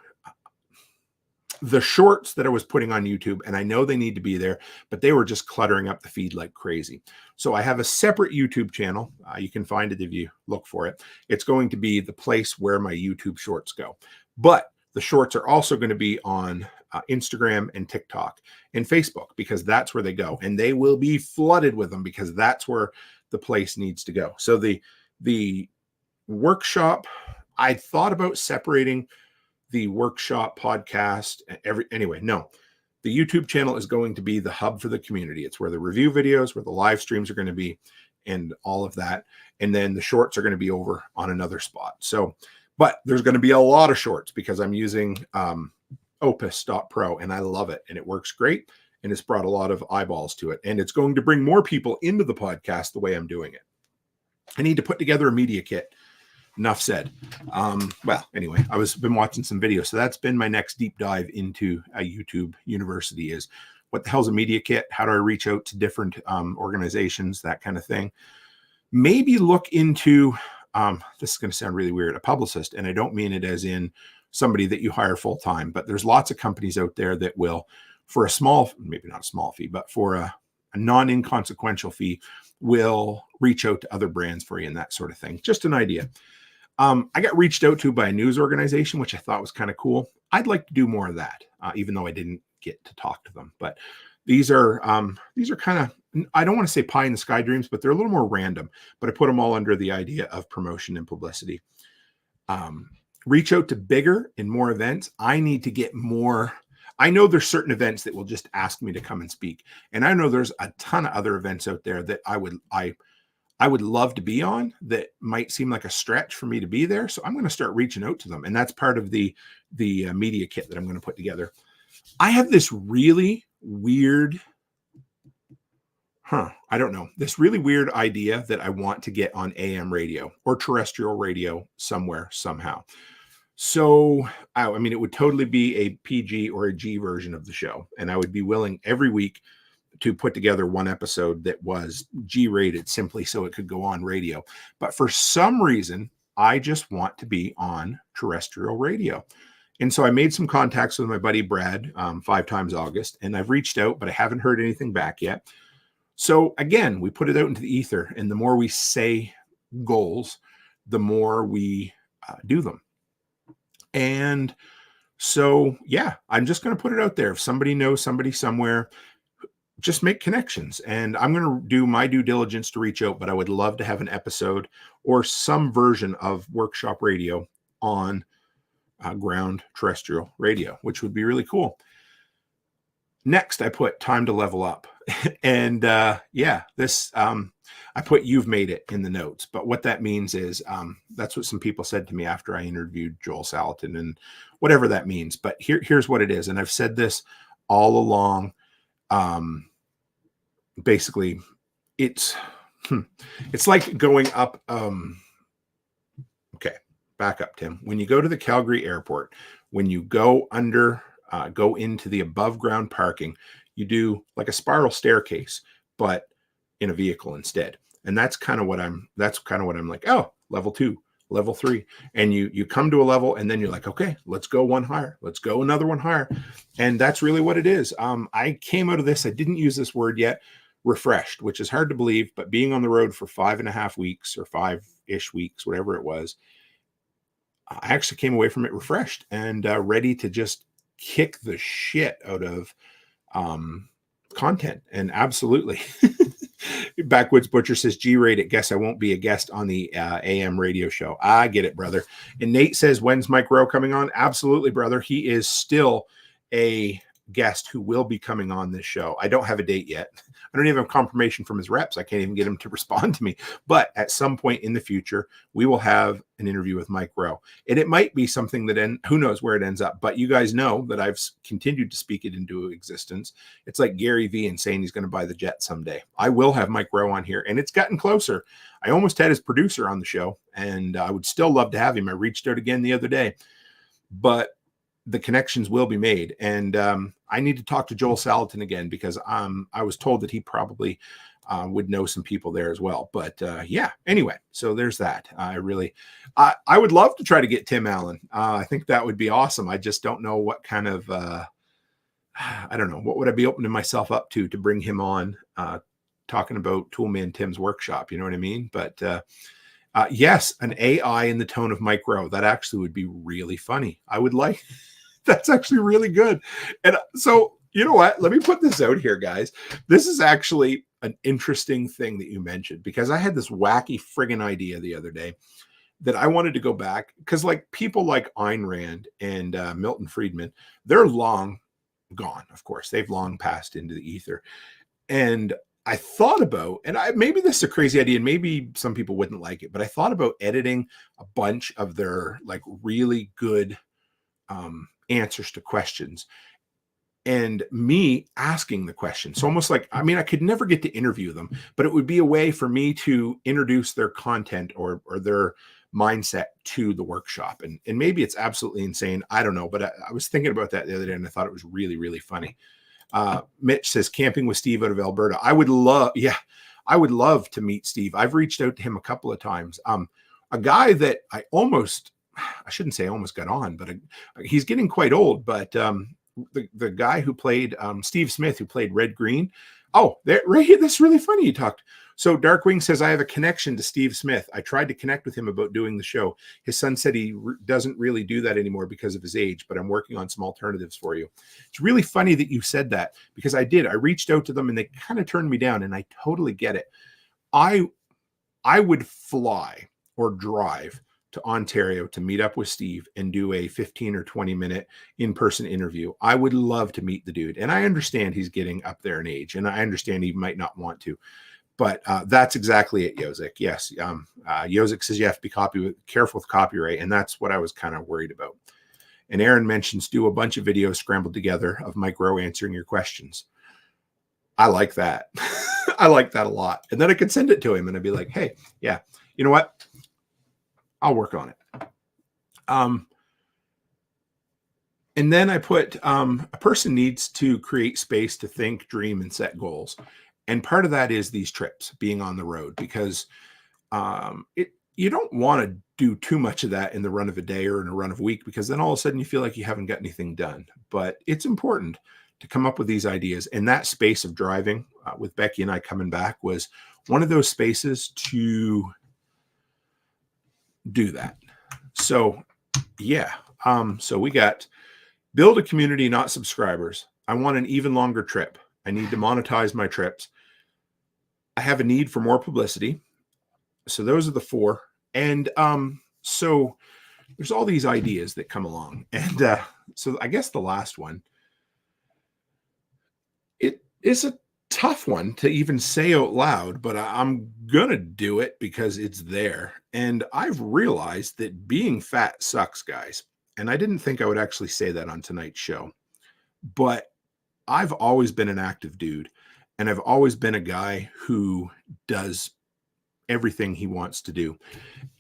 the shorts that I was putting on YouTube, and I know they need to be there, but they were just cluttering up the feed like crazy. So I have a separate YouTube channel. You can find it if you look for it. It's going to be the place where my YouTube shorts go. But the shorts are also going to be on Instagram and TikTok and Facebook, because that's where they go. And they will be flooded with them, because that's where the place needs to go. So the workshop, I thought about separating the workshop podcast. No, the YouTube channel is going to be the hub for the community. It's where the review videos, where the live streams are going to be, and all of that. And then the shorts are going to be over on another spot. So, but there's going to be a lot of shorts because I'm using Opus.Pro, and I love it, and it works great. And it's brought a lot of eyeballs to it. And it's going to bring more people into the podcast the way I'm doing it. I need to put together a media kit. Enough said. Well, anyway, been watching some videos. So that's been my next deep dive into a YouTube university, is what the hell's a media kit? How do I reach out to different organizations, that kind of thing. Maybe look into, this is going to sound really weird, a publicist. And I don't mean it as in somebody that you hire full time, but there's lots of companies out there that will, for a small, maybe not a small fee, but for a non-inconsequential fee, will reach out to other brands for you and that sort of thing. Just an idea. I got reached out to by a news organization, which I thought was kind of cool. I'd like to do more of that, even though I didn't get to talk to them. But these are kind of, I don't want to say pie in the sky dreams, but they're a little more random. But I put them all under the idea of promotion and publicity. Reach out to bigger and more events. I need to get more. I know there's certain events that will just ask me to come and speak, and I know there's a ton of other events out there that I would love to be on that might seem like a stretch for me to be there. So I'm going to start reaching out to them. And that's part of the media kit that I'm going to put together. I have this really weird, this really weird idea that I want to get on AM radio or terrestrial radio somewhere, somehow. So, I mean, it would totally be a PG or a G version of the show. And I would be willing every week to put together one episode that was G-rated, simply so it could go on radio. But for some reason, I just want to be on terrestrial radio. And so I made some contacts with my buddy Brad, 5 times August, and I've reached out, but I haven't heard anything back yet. So again, we put it out into the ether, and the more we say goals, the more we do them. And so, yeah, I'm just going to put it out there. If somebody knows somebody somewhere, just make connections. And I'm going to do my due diligence to reach out, but I would love to have an episode or some version of workshop radio on ground terrestrial radio, which would be really cool. Next, I put time to level up. And yeah, this, I put you've made it in the notes. But what that means is that's what some people said to me after I interviewed Joel Salatin and whatever that means. But here's what it is. And I've said this all along. Basically, it's like going up. Okay, back up, Tim. When you go to the Calgary airport, when you go go into the above ground parking, you do like a spiral staircase, but in a vehicle instead. And that's kind of what I'm like, oh, level 2, level 3. And you come to a level and then you're like, okay, let's go one higher. Let's go another one higher. And that's really what it is. I came out of this, I didn't use this word yet, refreshed, which is hard to believe, but being on the road for 5.5 weeks or 5-ish weeks, whatever it was, I actually came away from it refreshed and ready to just kick the shit out of content. And absolutely. Backwoods Butcher says, G-rate it. Guess I won't be a guest on the AM radio show. I get it, brother. And Nate says, when's Mike Rowe coming on? Absolutely, brother. He is still a guest who will be coming on this show. I don't have a date yet. I don't even have confirmation from his reps. I can't even get him to respond to me. But at some point in the future, we will have an interview with Mike Rowe. And it might be something that who knows where it ends up. But you guys know that I've continued to speak it into existence. It's like Gary Vee and saying he's going to buy the jet someday. I will have Mike Rowe on here, and it's gotten closer. I almost had his producer on the show, and I would still love to have him. I reached out again the other day, but the connections will be made. And I need to talk to Joel Salatin again, because I was told that he probably would know some people there as well. But yeah, anyway, so there's that. I would love to try to get Tim Allen. I think that would be awesome. I just don't know what kind of, I don't know, what would I be opening myself up to bring him on talking about Toolman Tim's workshop. You know what I mean? But yes, an AI in the tone of Mike Rowe. That actually would be really funny. I would like, that's actually really good. And so, you know what? Let me put this out here, guys. This is actually an interesting thing that you mentioned, because I had this wacky friggin' idea the other day that I wanted to go back, because like people like Ayn Rand and Milton Friedman, they're long gone. Of course, they've long passed into the ether. And I thought about, and maybe this is a crazy idea, and maybe some people wouldn't like it, but I thought about editing a bunch of their like really good answers to questions, and me asking the questions. So almost like, I mean, I could never get to interview them, but it would be a way for me to introduce their content or their mindset to the workshop. And maybe it's absolutely insane. I don't know, but I was thinking about that the other day, and I thought it was really, really funny. Mitch says, camping with Steve out of Alberta. I would love to meet Steve. I've reached out to him a couple of times. A guy that I shouldn't say almost got on, but he's getting quite old. But the guy who played Steve Smith, who played Red Green. Oh, that's really funny. You talked. So Darkwing says, I have a connection to Steve Smith. I tried to connect with him about doing the show. His son said he doesn't really do that anymore because of his age, but I'm working on some alternatives for you. It's really funny that you said that, because I did. I reached out to them and they kind of turned me down, and I totally get it. I would fly or drive to Ontario to meet up with Steve and do a 15 or 20 minute in-person interview. I would love to meet the dude. And I understand he's getting up there in age, and I understand he might not want to. But that's exactly it, Yozik. Yes, Yozik says you have to be careful with copyright, and that's what I was kind of worried about. And Aaron mentions do a bunch of videos scrambled together of Mike Rowe answering your questions. I like that. I like that a lot. And then I could send it to him, and I'd be like, hey, yeah, you know what? I'll work on it. And then I put a person needs to create space to think, dream, and set goals. And part of that is these trips, being on the road, because you don't want to do too much of that in the run of a day or in a run of a week, because then all of a sudden you feel like you haven't got anything done. But it's important to come up with these ideas. And that space of driving with Becky and I coming back was one of those spaces to do that. So yeah. So we got build a community, not subscribers. I want an even longer trip. I need to monetize my trips. I have a need for more publicity. So those are the 4. And so there's all these ideas that come along. And so I guess the last one, It's a tough one to even say out loud, but I'm going to do it because it's there. And I've realized that being fat sucks, guys. And I didn't think I would actually say that on tonight's show, but I've always been an active dude. And I've always been a guy who does everything he wants to do.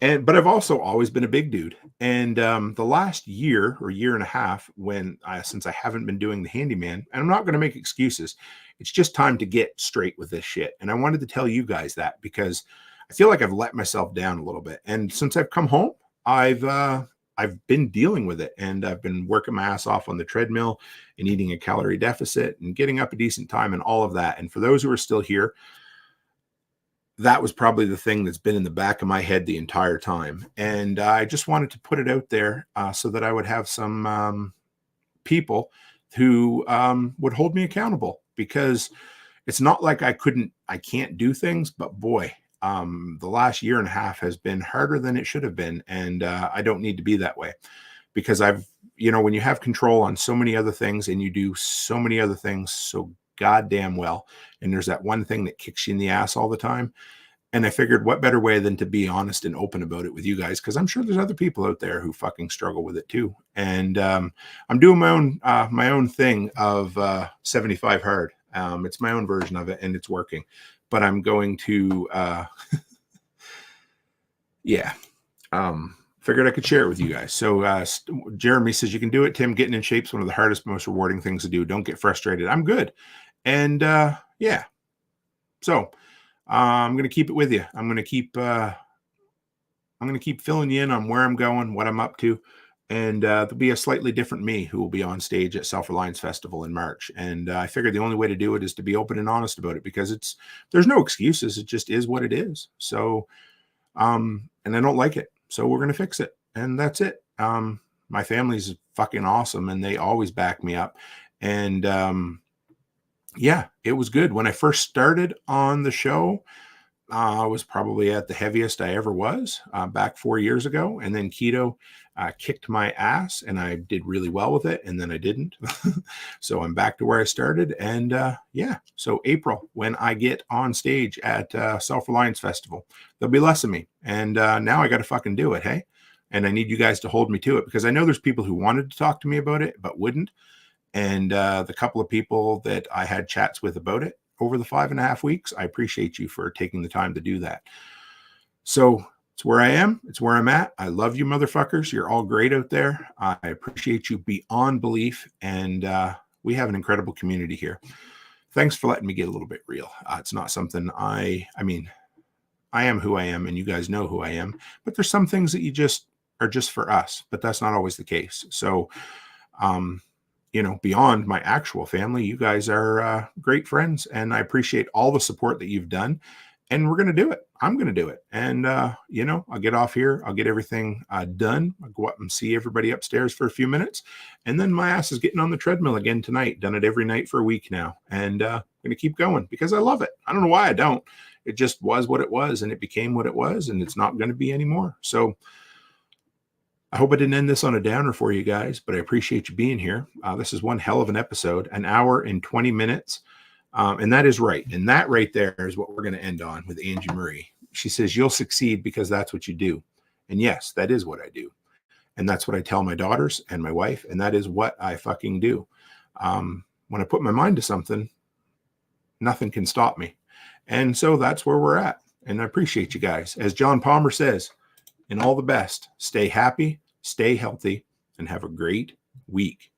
But I've also always been a big dude. And the last year or year and a half, since I haven't been doing the handyman, and I'm not going to make excuses, it's just time to get straight with this shit. And I wanted to tell you guys that because I feel like I've let myself down a little bit. And since I've come home, I've been dealing with it, and I've been working my ass off on the treadmill and eating a calorie deficit and getting up a decent time and all of that. And for those who are still here, that was probably the thing that's been in the back of my head the entire time. And I just wanted to put it out there so that I would have some people who would hold me accountable, because it's not like I can't do things, but boy, the last year and a half has been harder than it should have been. And I don't need to be that way, because when you have control on so many other things and you do so many other things so goddamn well, and there's that one thing that kicks you in the ass all the time. And I figured, what better way than to be honest and open about it with you guys, because I'm sure there's other people out there who fucking struggle with it too. And I'm doing my own thing of 75 hard. It's my own version of it, and it's working. But I'm going to figured I could share it with you guys. So Jeremy says, you can do it, Tim. Getting in shape is one of the hardest, most rewarding things to do. Don't get frustrated. I'm good. And so I'm going to keep it with you. I'm going to keep filling you in on where I'm going, what I'm up to. And there'll be a slightly different me who will be on stage at Self-Reliance Festival in March. And I figured the only way to do it is to be open and honest about it, because there's no excuses. It just is what it is. So, and I don't like it. So we're going to fix it. And that's it. My family's fucking awesome, and they always back me up. And it was good. When I first started on the show, I was probably at the heaviest I ever was back 4 years ago. And then keto kicked my ass, and I did really well with it. And then I didn't. So I'm back to where I started. And so April, when I get on stage at Self-Reliance Festival, there'll be less of me. And now I got to fucking do it. Hey, and I need you guys to hold me to it, because I know there's people who wanted to talk to me about it, but wouldn't. And the couple of people that I had chats with about it over the 5.5 weeks, I appreciate you for taking the time to do that. So it's where I am. It's where I'm at. I love you, motherfuckers. You're all great out there. I appreciate you beyond belief. And we have an incredible community here. Thanks for letting me get a little bit real. It's not something I am who I am, and you guys know who I am. But there's some things that are just for us. But that's not always the case. So, beyond my actual family, you guys are great friends, and I appreciate all the support that you've done. And we're going to do it. I'm going to do it. And, I'll get off here. I'll get everything done. I'll go up and see everybody upstairs for a few minutes. And then my ass is getting on the treadmill again tonight. Done it every night for a week now. And I'm going to keep going because I love it. I don't know why I don't. It just was what it was, and it became what it was, and it's not going to be anymore. So I hope I didn't end this on a downer for you guys, but I appreciate you being here. This is one hell of an episode, 1 hour and 20 minutes. And that is right. And that right there is what we're going to end on with Angie Marie. She says, you'll succeed because that's what you do. And yes, that is what I do. And that's what I tell my daughters and my wife. And that is what I fucking do. When I put my mind to something, nothing can stop me. And so that's where we're at. And I appreciate you guys. As John Palmer says, in all the best, stay happy, stay healthy, and have a great week.